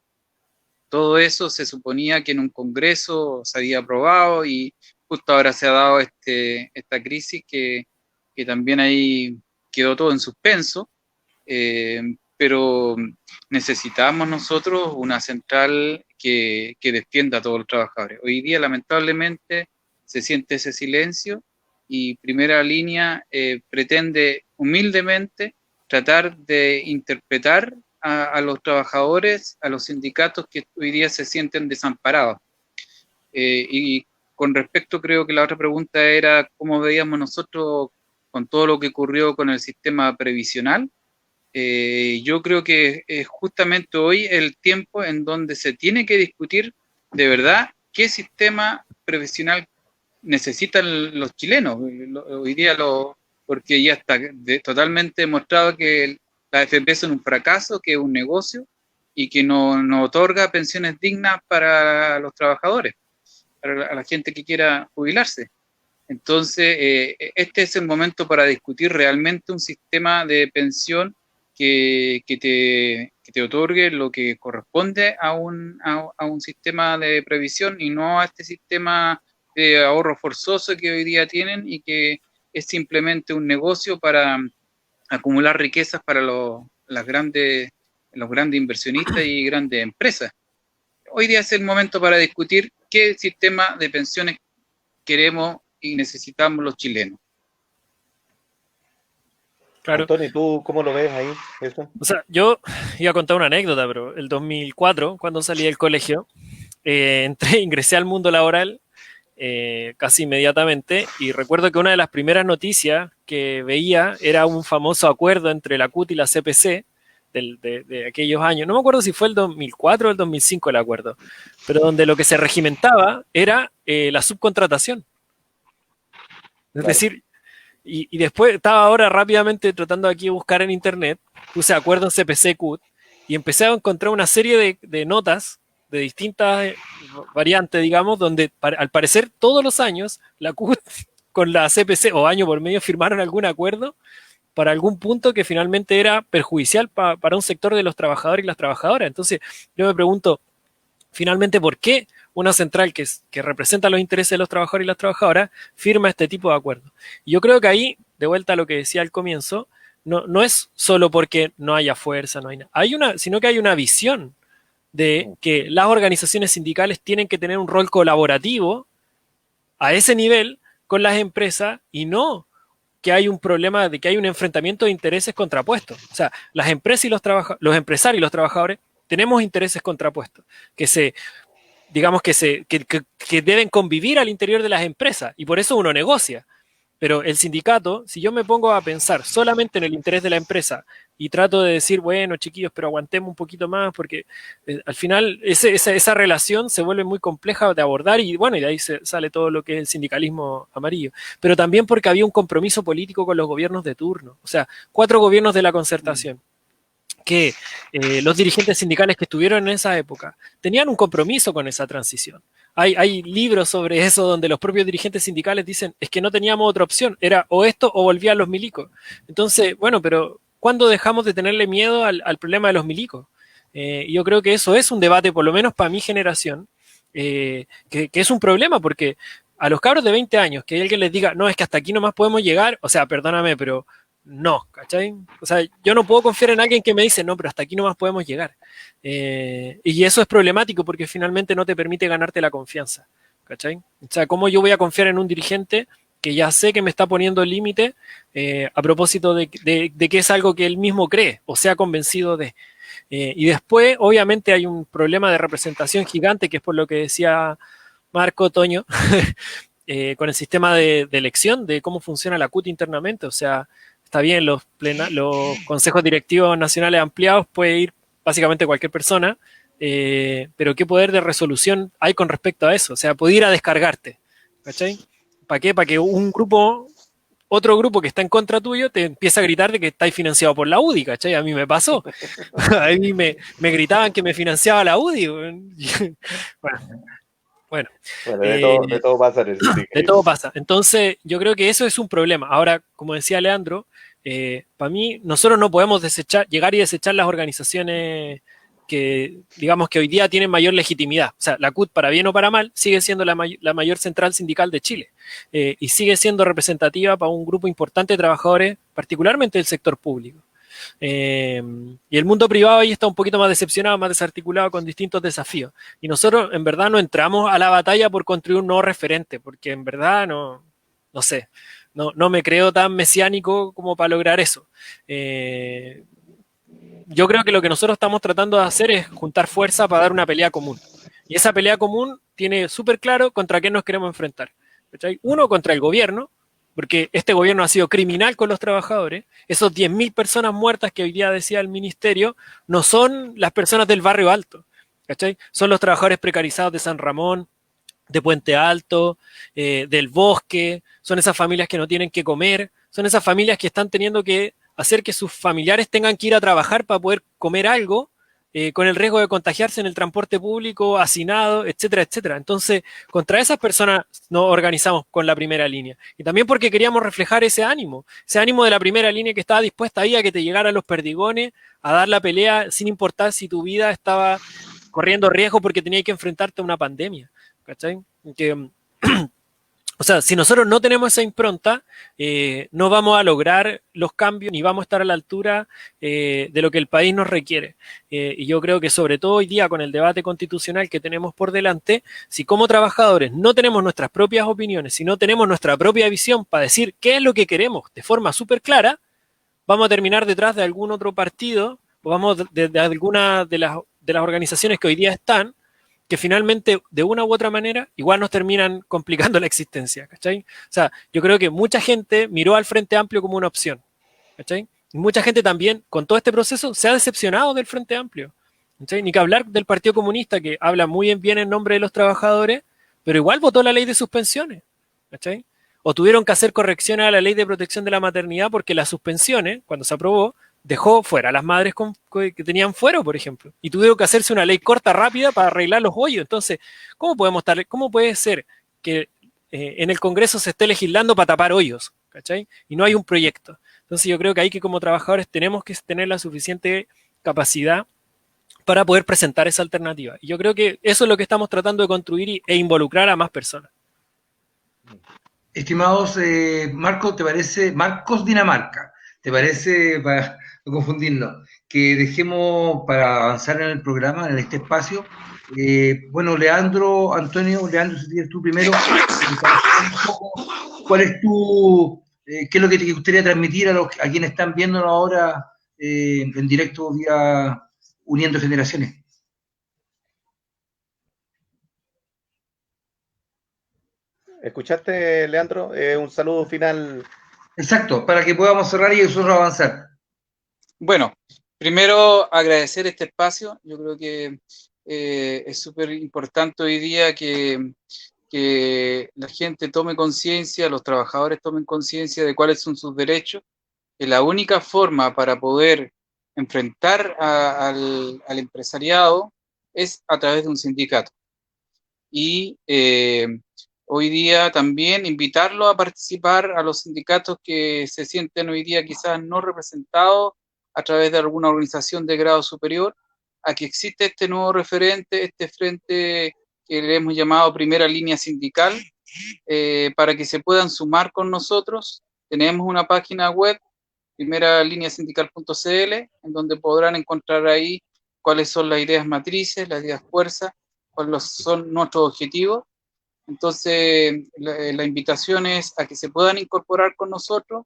Todo eso se suponía que en un congreso se había aprobado y justo ahora se ha dado esta crisis que también ahí quedó todo en suspenso, pero necesitamos nosotros una central que defienda a todos los trabajadores. Hoy día lamentablemente se siente ese silencio y Primera Línea pretende humildemente tratar de interpretar a los trabajadores, a los sindicatos que hoy día se sienten desamparados. Y con respecto, creo que la otra pregunta era cómo veíamos nosotros con todo lo que ocurrió con el sistema previsional. Yo creo que es justamente hoy el tiempo en donde se tiene que discutir de verdad qué sistema previsional necesitan los chilenos. Hoy día porque ya está totalmente demostrado que la AFP son un fracaso, que es un negocio y que no otorga pensiones dignas para los trabajadores, para la gente que quiera jubilarse. Entonces, este es el momento para discutir realmente un sistema de pensión que te otorgue lo que corresponde a un sistema de previsión y no a este sistema de ahorro forzoso que hoy día tienen y que es simplemente un negocio para acumular riquezas para los grandes inversionistas y grandes empresas. Hoy día es el momento para discutir qué sistema de pensiones queremos y necesitamos los chilenos.
Claro. Antonio, ¿tú cómo lo ves ahí? Eso?
O sea, yo iba a contar una anécdota, pero el 2004, cuando salí del colegio, ingresé al mundo laboral casi inmediatamente, y recuerdo que una de las primeras noticias que veía era un famoso acuerdo entre la CUT y la CPC de aquellos años. No me acuerdo si fue el 2004 o el 2005 el acuerdo, pero donde lo que se regimentaba era la subcontratación. Es decir, y después estaba ahora rápidamente tratando aquí de buscar en internet, puse acuerdo CPC-CUT y empecé a encontrar una serie de notas de distintas variantes, digamos, donde al parecer todos los años la CUT con la CPC o año por medio firmaron algún acuerdo para algún punto que finalmente era perjudicial para un sector de los trabajadores y las trabajadoras. Entonces yo me pregunto, finalmente, ¿por qué una central que representa los intereses de los trabajadores y las trabajadoras firma este tipo de acuerdos? Y yo creo que ahí, de vuelta a lo que decía al comienzo, no es solo porque no haya fuerza, no hay nada, sino que hay una visión de que las organizaciones sindicales tienen que tener un rol colaborativo a ese nivel con las empresas, y no que hay un problema de que hay un enfrentamiento de intereses contrapuestos. O sea, las empresas y los empresarios y los trabajadores tenemos intereses contrapuestos que deben convivir al interior de las empresas, y por eso uno negocia. Pero el sindicato, si yo me pongo a pensar solamente en el interés de la empresa y trato de decir, bueno, chiquillos, pero aguantemos un poquito más, porque al final esa relación se vuelve muy compleja de abordar, y bueno, y de ahí sale todo lo que es el sindicalismo amarillo. Pero también porque había un compromiso político con los gobiernos de turno. O sea, 4 gobiernos de la Concertación, que los dirigentes sindicales que estuvieron en esa época tenían un compromiso con esa transición. Hay libros sobre eso donde los propios dirigentes sindicales dicen, es que no teníamos otra opción, era o esto o volvían los milicos. Entonces, bueno, pero ¿cuándo dejamos de tenerle miedo al problema de los milicos? Yo creo que eso es un debate, por lo menos para mi generación, que es un problema, porque a los cabros de 20 años, que alguien les diga, no, es que hasta aquí nomás podemos llegar, o sea, perdóname, pero no, ¿cachai? O sea, yo no puedo confiar en alguien que me dice, no, pero hasta aquí nomás podemos llegar. Y eso es problemático, porque finalmente no te permite ganarte la confianza, ¿cachai? O sea, ¿cómo yo voy a confiar en un dirigente que ya sé que me está poniendo el límite a propósito de que es algo que él mismo cree o sea convencido de? Y después, obviamente, hay un problema de representación gigante, que es por lo que decía Marco Toño, con el sistema de elección, de cómo funciona la CUT internamente. O sea, está bien, los consejos directivos nacionales ampliados puede ir básicamente cualquier persona, pero ¿qué poder de resolución hay con respecto a eso? O sea, puede ir a descargarte, ¿cachai? ¿Para qué? Para que otro grupo que está en contra tuyo te empieza a gritar de que estáis financiado por la UDI, ¿cachai? A mí me pasó. A mí me gritaban que me financiaba la UDI. Bueno,
de todo pasa en eso.
De todo pasa. Entonces, yo creo que eso es un problema. Ahora, como decía Leandro, para mí, nosotros no podemos llegar y desechar las organizaciones que, digamos, que hoy día tienen mayor legitimidad. O sea, la CUT, para bien o para mal, sigue siendo la mayor central sindical de Chile, y sigue siendo representativa para un grupo importante de trabajadores, particularmente del sector público. Y el mundo privado ahí está un poquito más decepcionado, más desarticulado, con distintos desafíos. Y nosotros, en verdad, no entramos a la batalla por construir un nuevo referente, porque en verdad no sé, no me creo tan mesiánico como para lograr eso. Yo creo que lo que nosotros estamos tratando de hacer es juntar fuerza para dar una pelea común. Y esa pelea común tiene súper claro contra qué nos queremos enfrentar. Uno, contra el gobierno, porque este gobierno ha sido criminal con los trabajadores. Esos 10.000 personas muertas que hoy día decía el ministerio no son las personas del barrio alto, ¿cachai? Son los trabajadores precarizados de San Ramón, de Puente Alto, del Bosque. Son esas familias que no tienen que comer, son esas familias que están teniendo que hacer que sus familiares tengan que ir a trabajar para poder comer algo, con el riesgo de contagiarse en el transporte público, hacinado, etcétera, etcétera. Entonces, contra esas personas nos organizamos con la primera línea. Y también porque queríamos reflejar ese ánimo de la primera línea que estaba dispuesta ahí a que te llegaran los perdigones, a dar la pelea sin importar si tu vida estaba corriendo riesgo porque tenías que enfrentarte a una pandemia, ¿cachai? Que O sea, si nosotros no tenemos esa impronta, no vamos a lograr los cambios ni vamos a estar a la altura de lo que el país nos requiere. Y yo creo que sobre todo hoy día con el debate constitucional que tenemos por delante, si como trabajadores no tenemos nuestras propias opiniones, si no tenemos nuestra propia visión para decir qué es lo que queremos de forma súper clara, vamos a terminar detrás de algún otro partido o vamos de alguna de las organizaciones que hoy día están, que finalmente, de una u otra manera, igual nos terminan complicando la existencia, ¿cachai? O sea, yo creo que mucha gente miró al Frente Amplio como una opción, ¿cachai? Y mucha gente también, con todo este proceso, se ha decepcionado del Frente Amplio, ¿cachai? Ni que hablar del Partido Comunista, que habla muy bien en nombre de los trabajadores, pero igual votó la ley de suspensiones, ¿cachai? O tuvieron que hacer correcciones a la ley de protección de la maternidad porque las suspensiones, cuando se aprobó, dejó fuera a las madres que tenían fuero, por ejemplo, y tuvieron que hacerse una ley corta, rápida, para arreglar los hoyos. Entonces, ¿cómo puede ser que en el Congreso se esté legislando para tapar hoyos, ¿cachai? Y no hay un proyecto. Entonces yo creo que ahí que como trabajadores tenemos que tener la suficiente capacidad para poder presentar esa alternativa. Y yo creo que eso es lo que estamos tratando de construir e involucrar a más personas.
Estimados, Marco, ¿te parece, Marcos Dinamarca, te parece, para no confundirnos, que dejemos para avanzar en el programa, en este espacio? Bueno, Leandro, Antonio, Leandro, si tienes tú primero, ¿cuál es qué es lo que te gustaría transmitir a quienes están viéndonos ahora en directo vía Uniendo Generaciones?
¿Escuchaste, Leandro? Un saludo final.
Exacto, para que podamos cerrar y nosotros avanzar.
Bueno, primero agradecer este espacio. Yo creo que es súper importante hoy día que la gente tome conciencia, los trabajadores tomen conciencia de cuáles son sus derechos, que la única forma para poder enfrentar al empresariado es a través de un sindicato. Y hoy día también invitarlo a participar a los sindicatos que se sienten hoy día quizás no representados a través de alguna organización de grado superior, a que existe este nuevo referente, este frente que le hemos llamado Primera Línea Sindical, para que se puedan sumar con nosotros. Tenemos una página web, primeralineasindical.cl, en donde podrán encontrar ahí cuáles son las ideas matrices, las ideas fuerzas, cuáles son nuestros objetivos. Entonces, la invitación es a que se puedan incorporar con nosotros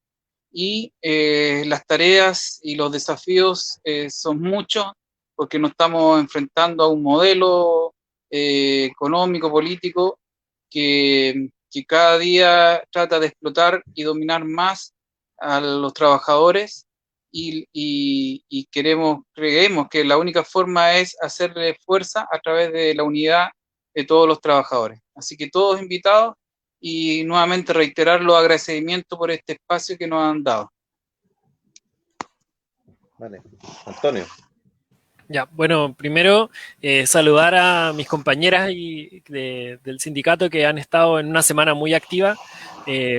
y las tareas y los desafíos son muchos porque nos estamos enfrentando a un modelo económico, político que cada día trata de explotar y dominar más a los trabajadores y creemos que la única forma es hacerle fuerza a través de la unidad de todos los trabajadores. Así que todos invitados y nuevamente reiterar los agradecimientos por este espacio que nos han dado.
Vale. Antonio.
Ya, bueno, primero saludar a mis compañeras del sindicato que han estado en una semana muy activa,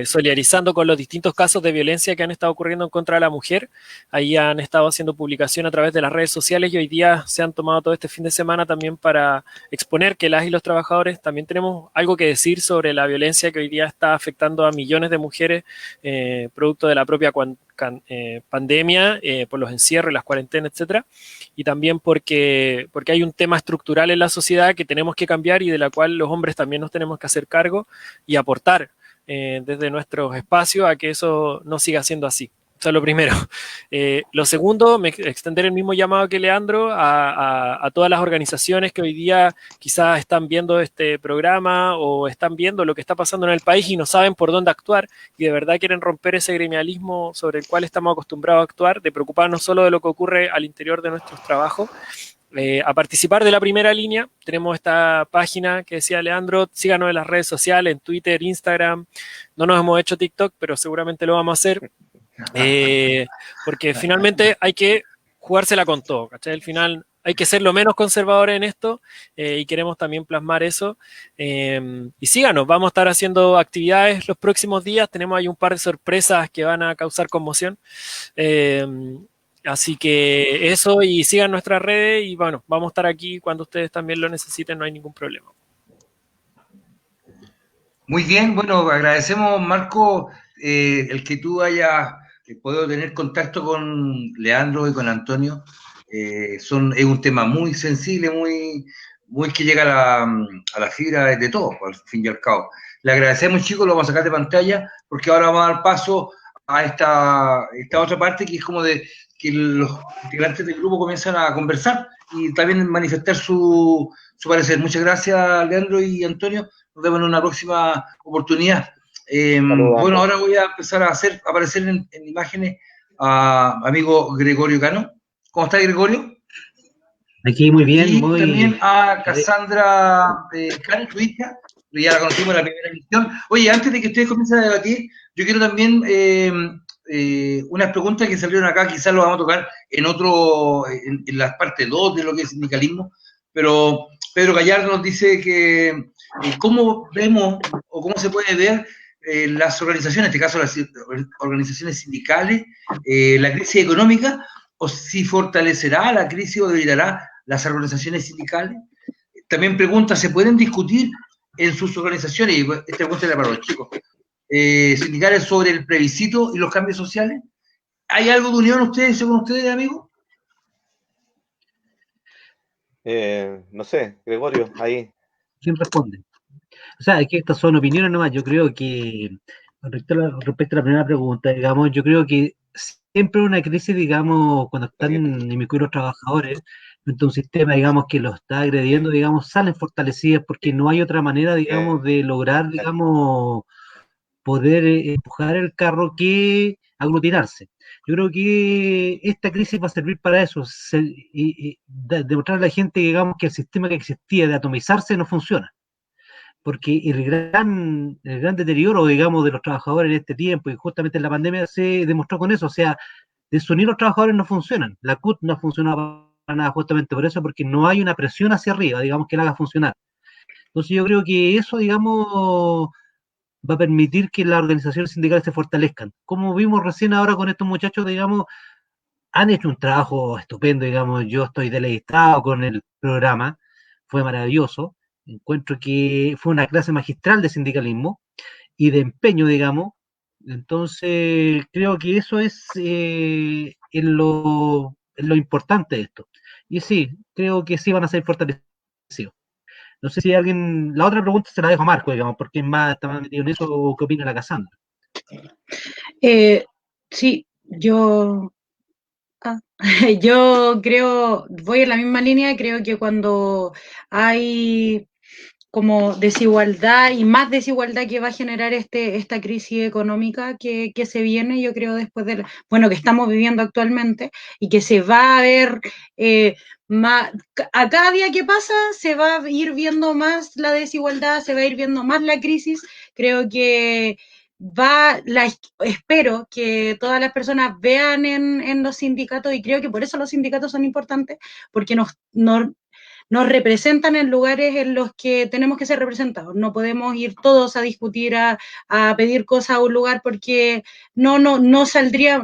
solidarizando con los distintos casos de violencia que han estado ocurriendo en contra de la mujer. Ahí han estado haciendo publicación a través de las redes sociales y hoy día se han tomado todo este fin de semana también para exponer que las y los trabajadores también tenemos algo que decir sobre la violencia que hoy día está afectando a millones de mujeres, producto de la propia pandemia, por los encierros, las cuarentenas, etcétera, y también porque hay un tema estructural en la sociedad que tenemos que cambiar y de la cual los hombres también nos tenemos que hacer cargo y aportar desde nuestros espacios a que eso no siga siendo así. Eso es lo primero. Lo segundo, extender el mismo llamado que Leandro a todas las organizaciones que hoy día quizás están viendo este programa o están viendo lo que está pasando en el país y no saben por dónde actuar y de verdad quieren romper ese gremialismo sobre el cual estamos acostumbrados a actuar, de preocuparnos solo de lo que ocurre al interior de nuestros trabajos. A participar de la primera línea. Tenemos esta página que decía Leandro, síganos en las redes sociales, en Twitter, Instagram. No nos hemos hecho TikTok, pero seguramente lo vamos a hacer. Porque finalmente hay que jugársela con todo, ¿cachai? Al final hay que ser lo menos conservadores en esto y queremos también plasmar eso. Y síganos, vamos a estar haciendo actividades los próximos días. Tenemos ahí un par de sorpresas que van a causar conmoción. Así que eso, y sigan nuestras redes y bueno, vamos a estar aquí cuando ustedes también lo necesiten, no hay ningún problema.
Muy bien, bueno, agradecemos, Marco, el que tú hayas podido tener contacto con Leandro y con Antonio. Es un tema muy sensible, muy que llega a la fibra de todo, al fin y al cabo. Le agradecemos, chicos, lo vamos a sacar de pantalla, porque ahora vamos a dar paso a esta otra parte que es como de que los integrantes del grupo comienzan a conversar y también manifestar su parecer. Muchas gracias, Leandro y Antonio. Nos vemos en una próxima oportunidad.
Saludos a
Bueno,
ambos.
ahora voy a empezar a aparecer en imágenes a amigo Gregorio Cano. ¿Cómo está, Gregorio?
Aquí muy bien,
Y también
muy...
a Cassandra Cano, tu hija, que ya la conocimos en la primera emisión. Oye, antes de que ustedes comiencen a debatir, yo quiero también unas preguntas que salieron acá, quizás lo vamos a tocar en la parte 2 de lo que es sindicalismo, pero Pedro Gallardo nos dice que cómo vemos o cómo se puede ver las organizaciones, en este caso las organizaciones sindicales, la crisis económica, o si fortalecerá la crisis o debilitará las organizaciones sindicales. También pregunta, ¿se pueden discutir en sus organizaciones, y esta pregunta es para los chicos, sindicales sobre el plebiscito y los cambios sociales? ¿Hay algo de unión ustedes, según ustedes, amigos?
No sé, Gregorio, ahí.
¿Quién responde? O sea, es que estas son opiniones nomás. Yo creo que, respecto a la primera pregunta, digamos, yo creo que siempre una crisis, digamos, cuando están inmiscuidos los trabajadores, frente a un sistema, digamos, que los está agrediendo, digamos, salen fortalecidas porque no hay otra manera, digamos, de lograr, digamos, poder empujar el carro que aglutinarse. Yo creo que esta crisis va a servir para eso, demostrar a la gente, digamos, que el sistema que existía de atomizarse no funciona, porque el gran deterioro, digamos, de los trabajadores en este tiempo y justamente en la pandemia se demostró con eso, o sea, desunir los trabajadores no funcionan, la CUT no funciona para nada justamente por eso, porque no hay una presión hacia arriba, digamos, que la haga funcionar. Entonces yo creo que eso, digamos, va a permitir que las organizaciones sindicales se fortalezcan. Como vimos recién ahora con estos muchachos, digamos, han hecho un trabajo estupendo, digamos, yo estoy deleitado con el programa, fue maravilloso, encuentro que fue una clase magistral de sindicalismo y de empeño, digamos, entonces creo que eso es en lo importante de esto. Y sí, creo que sí van a ser fortalecidos. No sé si alguien, la otra pregunta se la dejo a Marco, digamos, porque es más, está más metido en eso, o qué opina la Cassandra.
Sí, yo creo, voy en la misma línea, creo que cuando hay como desigualdad y más desigualdad que va a generar esta crisis económica que se viene, yo creo, después de, bueno, que estamos viviendo actualmente y que se va a ver más, a cada día que pasa se va a ir viendo más la desigualdad, se va a ir viendo más la crisis, creo que espero que todas las personas vean en los sindicatos y creo que por eso los sindicatos son importantes, porque nos representan en lugares en los que tenemos que ser representados. No podemos ir todos a discutir, a pedir cosas a un lugar porque no saldría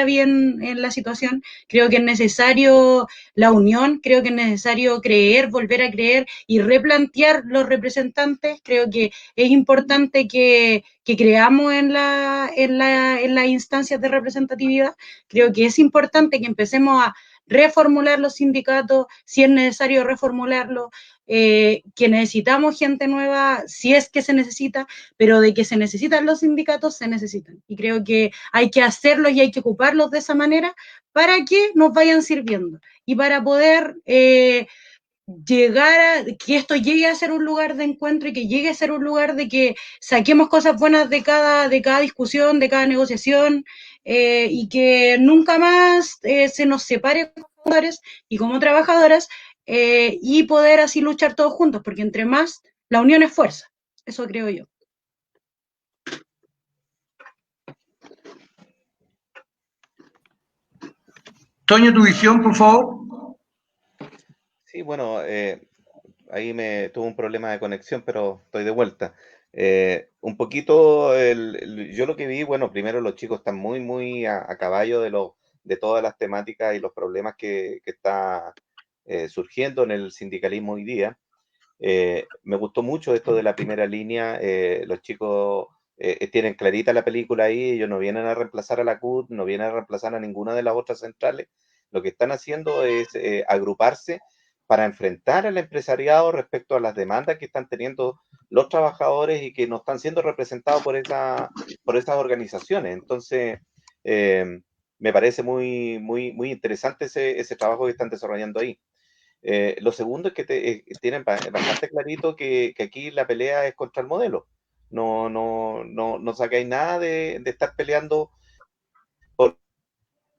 bien en la situación. Creo que es necesario la unión, creo que es necesario creer, volver a creer y replantear los representantes. Creo que es importante que creamos en las instancias de representatividad. Creo que es importante que empecemos a reformular los sindicatos, si es necesario reformularlo, que necesitamos gente nueva, si es que se necesita, pero de que se necesitan los sindicatos, se necesitan. Y creo que hay que hacerlos y hay que ocuparlos de esa manera para que nos vayan sirviendo y para poder que esto llegue a ser un lugar de encuentro y que llegue a ser un lugar de que saquemos cosas buenas de cada discusión, de cada negociación, y que nunca más se nos separe como trabajadores y como trabajadoras, y poder así luchar todos juntos, porque entre más, la unión es fuerza, eso creo yo.
Toño, tu visión, por favor.
Sí, bueno, ahí me tuve un problema de conexión, pero estoy de vuelta. Un poquito, yo lo que vi, bueno, primero los chicos están muy a caballo de todas las temáticas y los problemas que está surgiendo en el sindicalismo hoy día. Me gustó mucho esto de la primera línea, los chicos tienen clarita la película ahí, ellos no vienen a reemplazar a la CUT, no vienen a reemplazar a ninguna de las otras centrales, lo que están haciendo es agruparse para enfrentar al empresariado respecto a las demandas que están teniendo los trabajadores y que no están siendo representados por esas organizaciones. Entonces, me parece muy, muy, muy interesante ese trabajo que están desarrollando ahí. Lo segundo es que tienen bastante clarito que aquí la pelea es contra el modelo. No sacáis nada de estar peleando por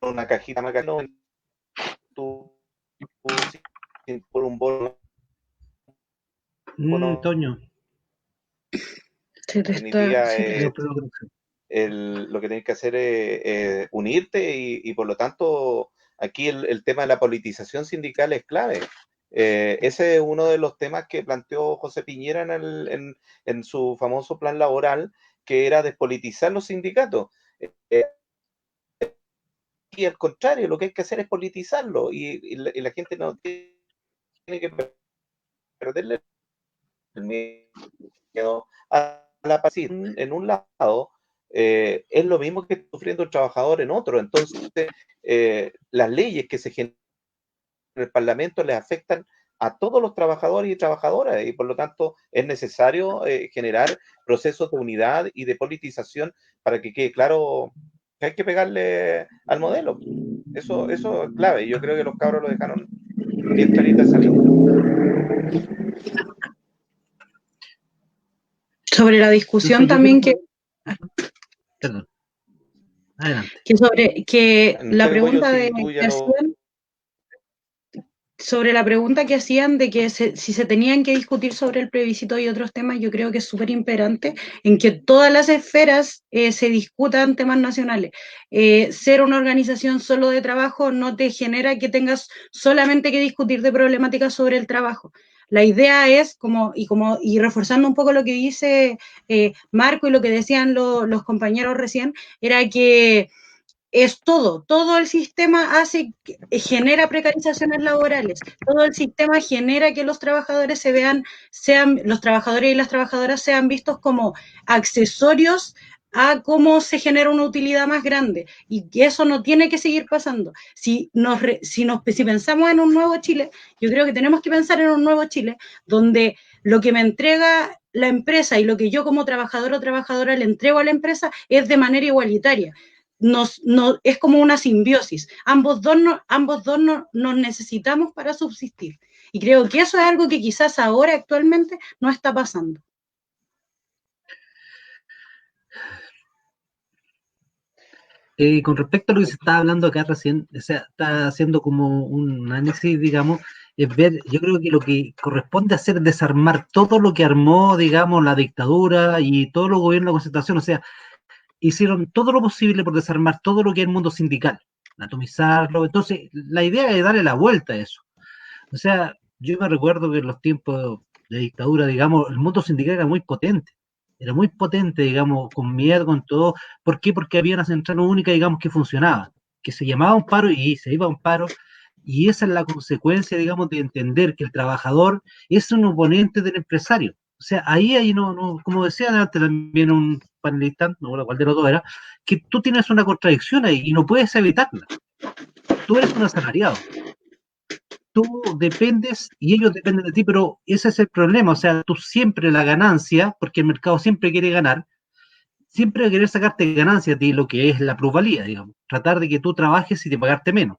una cajita más grande, por un bono.
Toño.
Se te está- se te-
Lo que tienes que hacer es unirte y por lo tanto aquí el tema de la politización sindical es clave. Ese es uno de los temas que planteó José Piñera en su famoso plan laboral, que era despolitizar los sindicatos. Y al contrario, lo que hay que hacer es politizarlo y la gente no tiene que perderle el miedo a la paz. En un lado, es lo mismo que sufriendo el trabajador en otro. Entonces, las leyes que se generan en el Parlamento les afectan a todos los trabajadores y trabajadoras y por lo tanto es necesario generar procesos de unidad y de politización para que quede claro que hay que pegarle al modelo. Eso es clave y yo creo que los cabros lo dejaron bien clarita esa línea.
Sobre la discusión también que...
Perdón. Adelante.
Que la pregunta de sobre la pregunta que hacían de que si se tenían que discutir sobre el plebiscito y otros temas, yo creo que es súper imperante en que todas las esferas se discutan temas nacionales. Ser una organización solo de trabajo no te genera que tengas solamente que discutir de problemáticas sobre el trabajo. La idea es, y reforzando un poco lo que dice Marco y lo que decían los compañeros recién, era que es todo el sistema genera precarizaciones laborales, todo el sistema genera que los trabajadores los trabajadores y las trabajadoras sean vistos como accesorios a cómo se genera una utilidad más grande, y que eso no tiene que seguir pasando. Si pensamos en un nuevo Chile, yo creo que tenemos que pensar en un nuevo Chile, donde lo que me entrega la empresa y lo que yo como trabajador o trabajadora le entrego a la empresa es de manera igualitaria. Es como una simbiosis. Ambos dos nos necesitamos para subsistir. Y creo que eso es algo que quizás ahora actualmente no está pasando.
Con respecto a lo que se estaba hablando acá recién, o sea, está haciendo como un análisis, digamos, es ver, yo creo que lo que corresponde hacer es desarmar todo lo que armó, digamos, la dictadura y todos los gobiernos de concentración, o sea, hicieron todo lo posible por desarmar todo lo que es el mundo sindical, atomizarlo. Entonces, la idea es darle la vuelta a eso. O sea, yo me recuerdo que en los tiempos de dictadura, digamos, el mundo sindical era muy potente, digamos, con miedo, con todo. ¿Por qué? Porque había una central única, digamos, que funcionaba, que se llamaba un paro y se iba a un paro. Y esa es la consecuencia, digamos, de entender que el trabajador es un oponente del empresario. O sea, ahí como decía antes también un panelista, no recuerdo cuál de los dos era, que tú tienes una contradicción ahí y no puedes evitarla. Tú eres un asalariado. Tú dependes y ellos dependen de ti, pero ese es el problema. O sea, tú siempre la ganancia, porque el mercado siempre quiere ganar, siempre va a querer sacarte ganancia de lo que es la plusvalía, digamos. Tratar de que tú trabajes y te pagarte menos.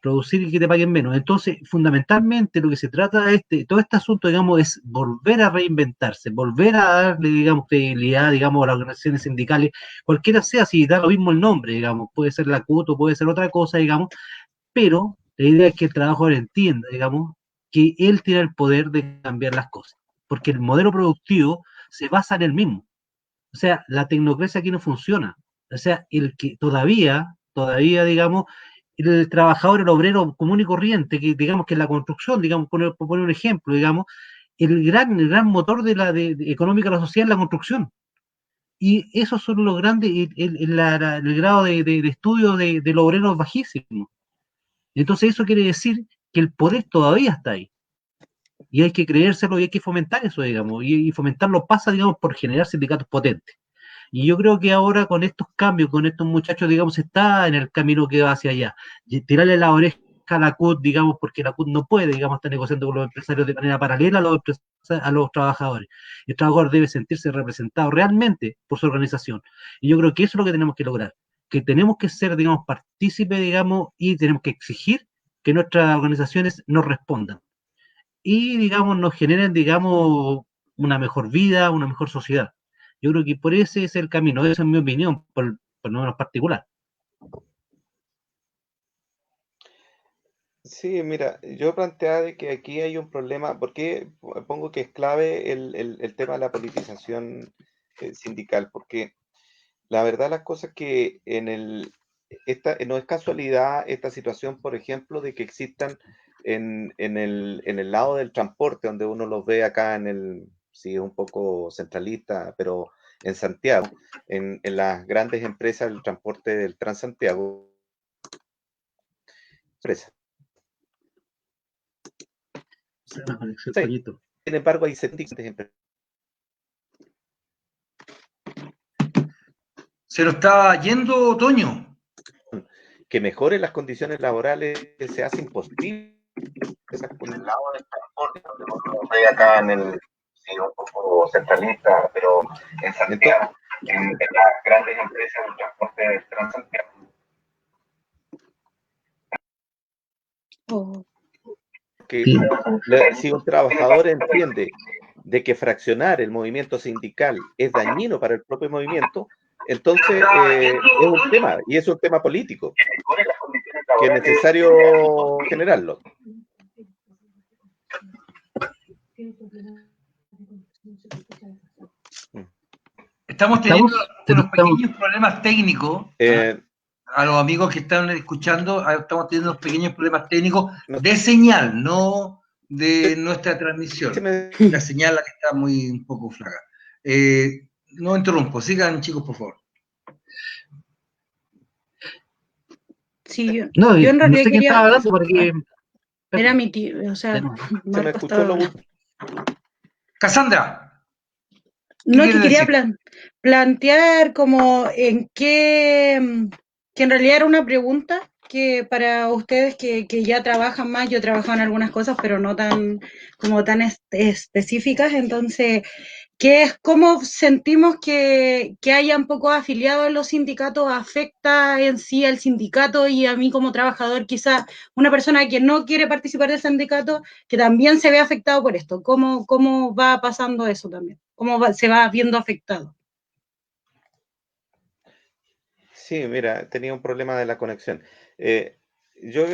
Producir y que te paguen menos. Entonces, fundamentalmente lo que se trata de todo este asunto, digamos, es volver a reinventarse, volver a darle, digamos, credibilidad, digamos, a las organizaciones sindicales, cualquiera sea, si da lo mismo el nombre, digamos, puede ser la CUT o puede ser otra cosa, digamos, pero la idea es que el trabajador entienda, digamos, que él tiene el poder de cambiar las cosas, porque el modelo productivo se basa en el mismo. O sea, la tecnocracia aquí no funciona. O sea, el que todavía, digamos, el trabajador, el obrero común y corriente, que digamos que en la construcción, digamos, por poner un ejemplo, digamos, el gran motor de económica de la sociedad es la construcción. Y esos son los grandes, el grado de estudio del obrero es bajísimo. Entonces eso quiere decir que el poder todavía está ahí. Y hay que creérselo y hay que fomentar eso, digamos, y fomentarlo pasa, digamos, por generar sindicatos potentes. Y yo creo que ahora con estos cambios, con estos muchachos, digamos, está en el camino que va hacia allá. Y tirarle la oreja a la CUT, digamos, porque la CUT no puede, digamos, estar negociando con los empresarios de manera paralela a los trabajadores. El trabajador debe sentirse representado realmente por su organización. Y yo creo que eso es lo que tenemos que lograr, que tenemos que ser, digamos, partícipes, digamos, y tenemos que exigir que nuestras organizaciones nos respondan y, digamos, nos generen, digamos, una mejor vida, una mejor sociedad. Yo creo que por ese es el camino, esa es mi opinión, por lo menos particular.
Sí, mira, yo planteaba de que aquí hay un problema, porque pongo que es clave el tema de la politización sindical, porque la verdad las cosas que no es casualidad esta situación, por ejemplo, de que existan en el lado del transporte, donde uno los ve acá sí, es un poco centralista, pero en Santiago, en las grandes empresas del transporte del Transantiago, empresas. Sí. Sin embargo, hay sindicatos empresas.
Se nos está yendo, Toño.
Que mejoren las condiciones laborales se hace imposible. Por el lado del transporte, donde uno ve acá sí, un poco centralista, pero en Santiago, en las grandes empresas del transporte del Transantiago. Que si un trabajador entiende de que fraccionar el movimiento sindical es dañino para el propio movimiento, entonces es un tema, y es un tema político, que es necesario generarlo.
Estamos teniendo unos pequeños problemas técnicos. A los amigos que están escuchando, estamos teniendo unos pequeños problemas técnicos de señal, no de nuestra transmisión. La señal la que está un poco flaca. No interrumpo, sigan chicos, por favor.
Sí, yo
no
en realidad
no sé quién
quería...
estaba hablando porque...
Era mi tío, o sea,
se me escuchó lo
Cassandra.
No, que quería plantear como que en realidad era una pregunta que para ustedes que ya trabajan más, yo he trabajado en algunas cosas, pero no tan específicas, entonces, ¿cómo sentimos que hayan pocos afiliados en los sindicatos afecta en sí al sindicato y a mí como trabajador, quizás una persona que no quiere participar del sindicato, que también se ve afectado por esto? ¿Cómo va pasando eso también? ¿Cómo se va viendo afectado?
Sí, mira, tenía un problema de la conexión. Yo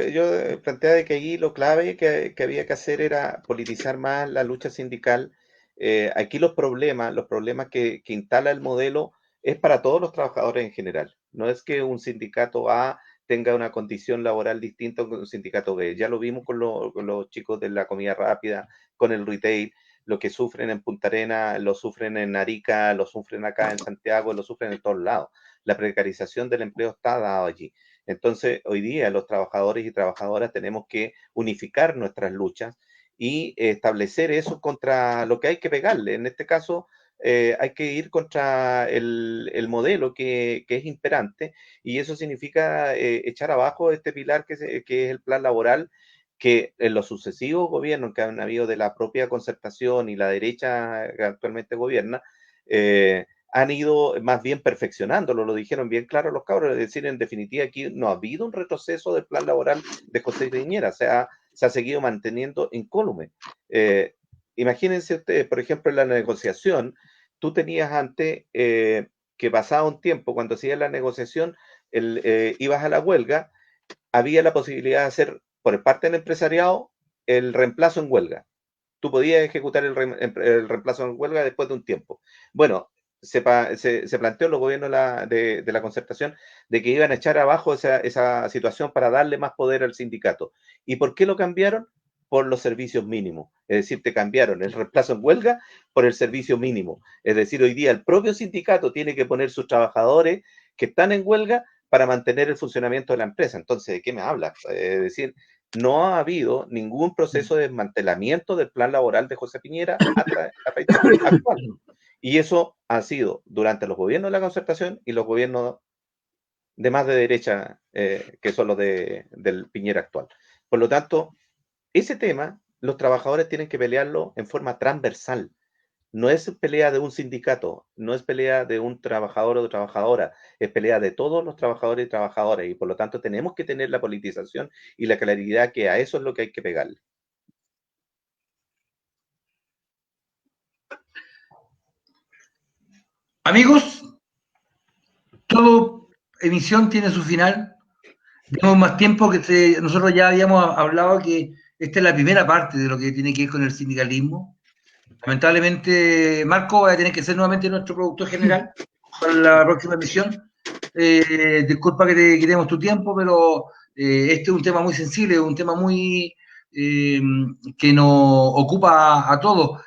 planteaba que ahí lo clave que había que hacer era politizar más la lucha sindical. Aquí los problemas que instala el modelo es para todos los trabajadores en general. No es que un sindicato A tenga una condición laboral distinta que un sindicato B. Ya lo vimos con los chicos de la comida rápida, con el retail. Lo que sufren en Punta Arenas, lo sufren en Arica, lo sufren acá en Santiago, lo sufren en todos lados. La precarización del empleo está dado allí. Entonces, hoy día los trabajadores y trabajadoras tenemos que unificar nuestras luchas y establecer eso contra lo que hay que pegarle. En este caso, hay que ir contra el modelo que es imperante, y eso significa echar abajo este pilar que es el plan laboral, que en los sucesivos gobiernos que han habido de la propia concertación y la derecha que actualmente gobierna, han ido más bien perfeccionándolo, lo dijeron bien claro los cabros, es decir, en definitiva aquí no ha habido un retroceso del plan laboral de José Piñera, se ha seguido manteniendo incólume. Imagínense ustedes, por ejemplo, en la negociación, tú tenías antes que pasaba un tiempo, cuando hacías la negociación, ibas a la huelga, había la posibilidad de hacer por parte del empresariado el reemplazo en huelga. Tú podías ejecutar el reemplazo en huelga después de un tiempo. Bueno, se planteó en los gobiernos de la concertación de que iban a echar abajo esa situación para darle más poder al sindicato. ¿Y por qué lo cambiaron? Por los servicios mínimos. Es decir, te cambiaron el reemplazo en huelga por el servicio mínimo. Es decir, hoy día el propio sindicato tiene que poner sus trabajadores que están en huelga para mantener el funcionamiento de la empresa. Entonces, ¿de qué me hablas? Es decir, no ha habido ningún proceso de desmantelamiento del plan laboral de José Piñera hasta la fecha actual. Y eso ha sido durante los gobiernos de la concertación y los gobiernos de más de derecha, que son los del Piñera actual. Por lo tanto, ese tema, los trabajadores tienen que pelearlo en forma transversal. No es pelea de un sindicato, no es pelea de un trabajador o trabajadora, es pelea de todos los trabajadores y trabajadoras, y por lo tanto tenemos que tener la politización y la claridad que a eso es lo que hay que pegarle.
Amigos, toda emisión tiene su final. Tenemos más tiempo que nosotros ya habíamos hablado que esta es la primera parte de lo que tiene que ver con el sindicalismo. Lamentablemente, Marco va a tener que ser nuevamente nuestro productor general para la próxima emisión. Disculpa que te quitemos tu tiempo, pero este es un tema muy sensible, un tema muy que nos ocupa a todos,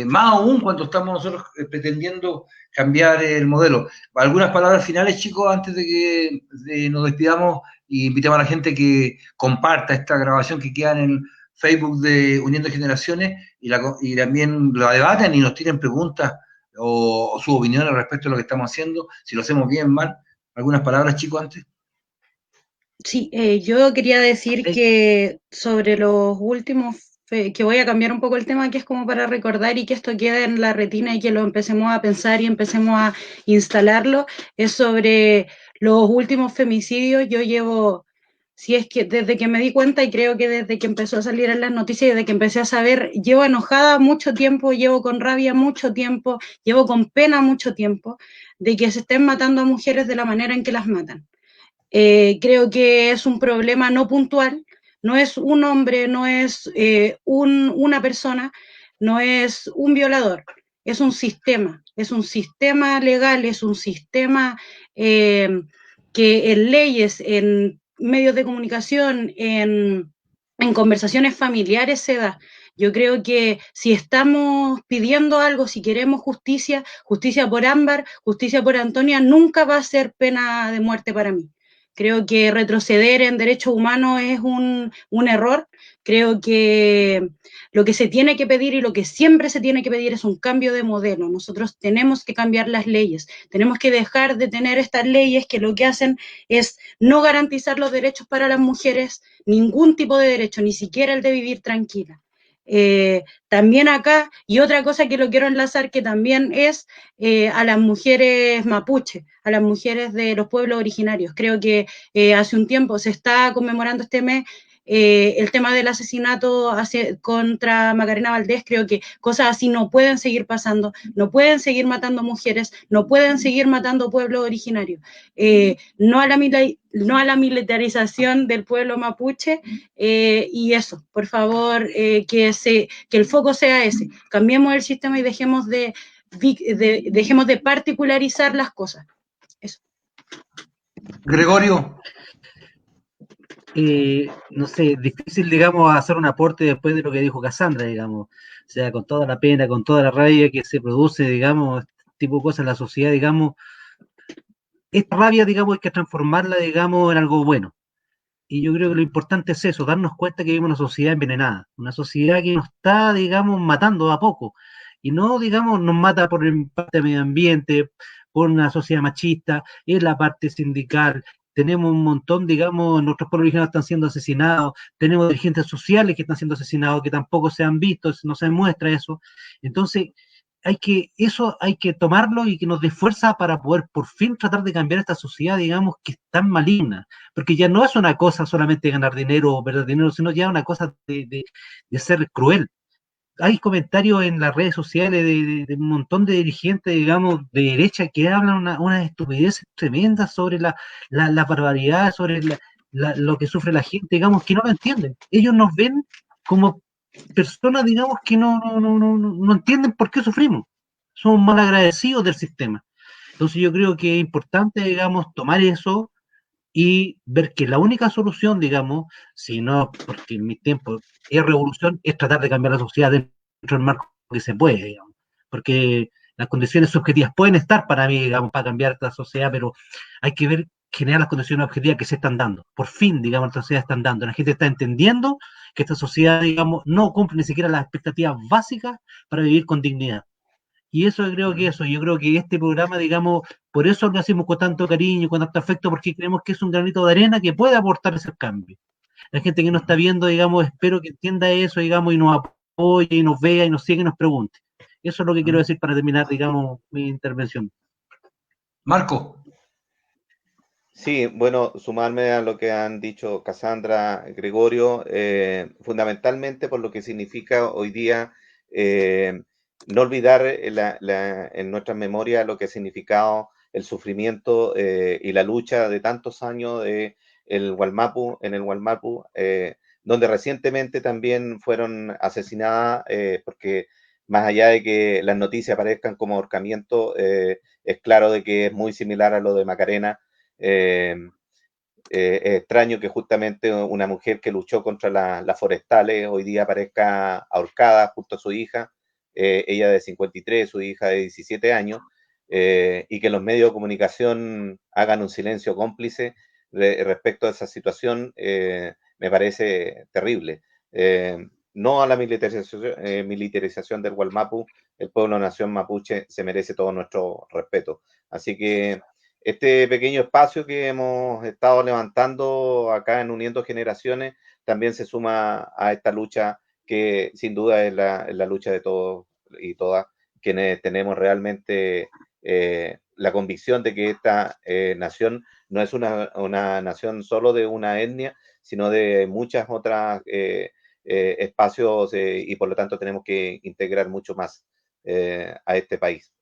más aún cuando estamos nosotros pretendiendo cambiar el modelo. Algunas palabras finales, chicos, antes de que nos despidamos y invitamos a la gente que comparta esta grabación que queda en el Facebook de Uniendo Generaciones y también la debaten y nos tiren preguntas o sus opiniones respecto a lo que estamos haciendo, si lo hacemos bien, mal. ¿Algunas palabras, chicos, antes?
Sí, yo quería decir que sobre los últimos, que voy a cambiar un poco el tema, que es como para recordar y que esto quede en la retina y que lo empecemos a pensar y empecemos a instalarlo, es sobre los últimos femicidios. Yo llevo, si es que desde que me di cuenta, y creo que desde que empezó a salir en las noticias, desde que empecé a saber, llevo enojada mucho tiempo, llevo con rabia mucho tiempo, llevo con pena mucho tiempo, de que se estén matando a mujeres de la manera en que las matan. Creo que es un problema no puntual, no es un hombre, no es una persona, no es un violador, es un sistema legal, es un sistema que en leyes, en medios de comunicación, en conversaciones familiares se da. Yo creo que si estamos pidiendo algo, si queremos justicia, justicia por Ámbar, justicia por Antonia, nunca va a ser pena de muerte para mí. Creo que retroceder en derechos humanos es un error. Creo que lo que se tiene que pedir y lo que siempre se tiene que pedir es un cambio de modelo. Nosotros tenemos que cambiar las leyes. Tenemos que dejar de tener estas leyes que lo que hacen es no garantizar los derechos para las mujeres, ningún tipo de derecho, ni siquiera el de vivir tranquila. También acá, y otra cosa que lo quiero enlazar, que también es a las mujeres mapuche, a las mujeres de los pueblos originarios. Creo que hace un tiempo se está conmemorando este mes el tema del asesinato contra Macarena Valdés. Creo que cosas así no pueden seguir pasando, no pueden seguir matando mujeres, no pueden seguir matando pueblos originarios. No a la militarización del pueblo mapuche, y eso, por favor, que el foco sea ese. Cambiemos el sistema y dejemos de particularizar las cosas. Eso.
Gregorio.
No sé, difícil, digamos, hacer un aporte después de lo que dijo Cassandra, digamos, o sea, con toda la pena, con toda la rabia que se produce, digamos, este tipo de cosas en la sociedad, digamos, esta rabia, digamos, hay que transformarla, digamos, en algo bueno. Y yo creo que lo importante es eso, darnos cuenta que vivimos una sociedad envenenada, una sociedad que nos está, digamos, matando a poco. Y no, digamos, nos mata por el parte del medio ambiente, por una sociedad machista, es la parte sindical. Tenemos un montón, digamos, nuestros pueblos originarios están siendo asesinados, tenemos dirigentes sociales que están siendo asesinados, que tampoco se han visto, no se muestra eso. Entonces, eso hay que tomarlo y que nos dé fuerza para poder por fin tratar de cambiar esta sociedad, digamos, que es tan maligna, porque ya no es una cosa solamente ganar dinero o perder dinero, sino ya una cosa de ser cruel. Hay comentarios en las redes sociales de un montón de dirigentes, digamos, de derecha que hablan una estupidez tremenda sobre la barbaridad, sobre lo que sufre la gente, digamos, que no lo entienden. Ellos nos ven como personas, digamos, que no entienden por qué sufrimos. Somos mal agradecidos del sistema. Entonces yo creo que es importante, digamos, tomar eso y ver que la única solución, digamos, si no, porque en mi tiempo es revolución, es tratar de cambiar la sociedad dentro del marco que se puede, digamos. Porque las condiciones subjetivas pueden estar para mí, digamos, para cambiar esta sociedad, pero hay que ver generar las condiciones objetivas que se están dando. Por fin, digamos, las sociedades están dando. La gente está entendiendo que esta sociedad, digamos, no cumple ni siquiera las expectativas básicas para vivir con dignidad. Y eso yo creo que este programa, digamos, por eso lo hacemos con tanto cariño, con tanto afecto, porque creemos que es un granito de arena que puede aportar ese cambio. La gente que nos está viendo, digamos, espero que entienda eso, digamos, y nos apoye, y nos vea, y nos siga y nos pregunte. Eso es lo que quiero decir para terminar, digamos, mi intervención.
Marco.
Sí, bueno, sumarme a lo que han dicho Cassandra, Gregorio, fundamentalmente por lo que significa hoy día no olvidar en nuestra memoria lo que ha significado el sufrimiento y la lucha de tantos años en el Wallmapu, donde recientemente también fueron asesinadas, porque más allá de que las noticias aparezcan como ahorcamiento, es claro de que es muy similar a lo de Macarena. Es extraño que justamente una mujer que luchó contra las forestales hoy día aparezca ahorcada junto a su hija, ella de 53, su hija de 17 años, y que los medios de comunicación hagan un silencio cómplice respecto a esa situación, me parece terrible. No a la militarización del Wallmapu, el pueblo nación mapuche se merece todo nuestro respeto. Así que este pequeño espacio que hemos estado levantando acá en Uniendo Generaciones también se suma a esta lucha que sin duda es la lucha de todos y todas quienes tenemos realmente la convicción de que esta nación no es una nación solo de una etnia, sino de muchas otras espacios y por lo tanto tenemos que integrar mucho más a este país.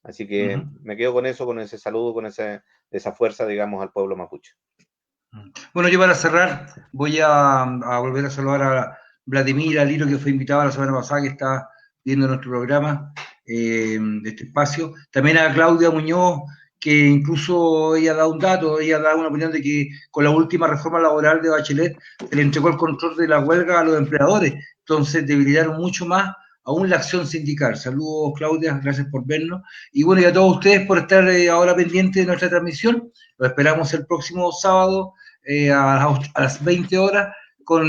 Así que me quedo con eso, con ese saludo, con esa fuerza, digamos, al pueblo mapuche.
Bueno, yo para cerrar voy a volver a saludar a Vladimir, a Liro, que fue invitado la semana pasada, que está viendo nuestro programa, de este espacio. También a Claudia Muñoz, que incluso ella da un dato, ella da una opinión de que con la última reforma laboral de Bachelet se le entregó el control de la huelga a los empleadores, entonces debilitaron mucho más aún la acción sindical. Saludos, Claudia, gracias por vernos. Y bueno, y a todos ustedes por estar ahora pendientes de nuestra transmisión. Los esperamos el próximo sábado a las 20 horas.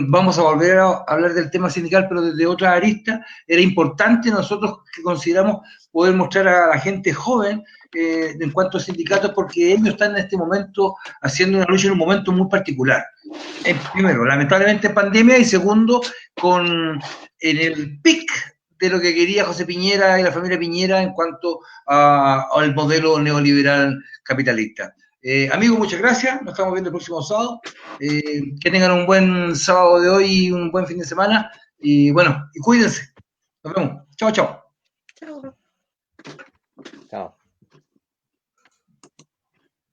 Vamos a volver a hablar del tema sindical, pero desde otra arista. Era importante nosotros que consideramos poder mostrar a la gente joven en cuanto a sindicatos, porque ellos están en este momento haciendo una lucha en un momento muy particular. Primero, lamentablemente pandemia, y segundo, en el pic de lo que quería José Piñera y la familia Piñera en cuanto al modelo neoliberal capitalista. Amigos, muchas gracias. Nos estamos viendo el próximo sábado. Que tengan un buen sábado de hoy y un buen fin de semana. Y bueno, y cuídense. Nos vemos. Chao, chao.
Chao.
Chao.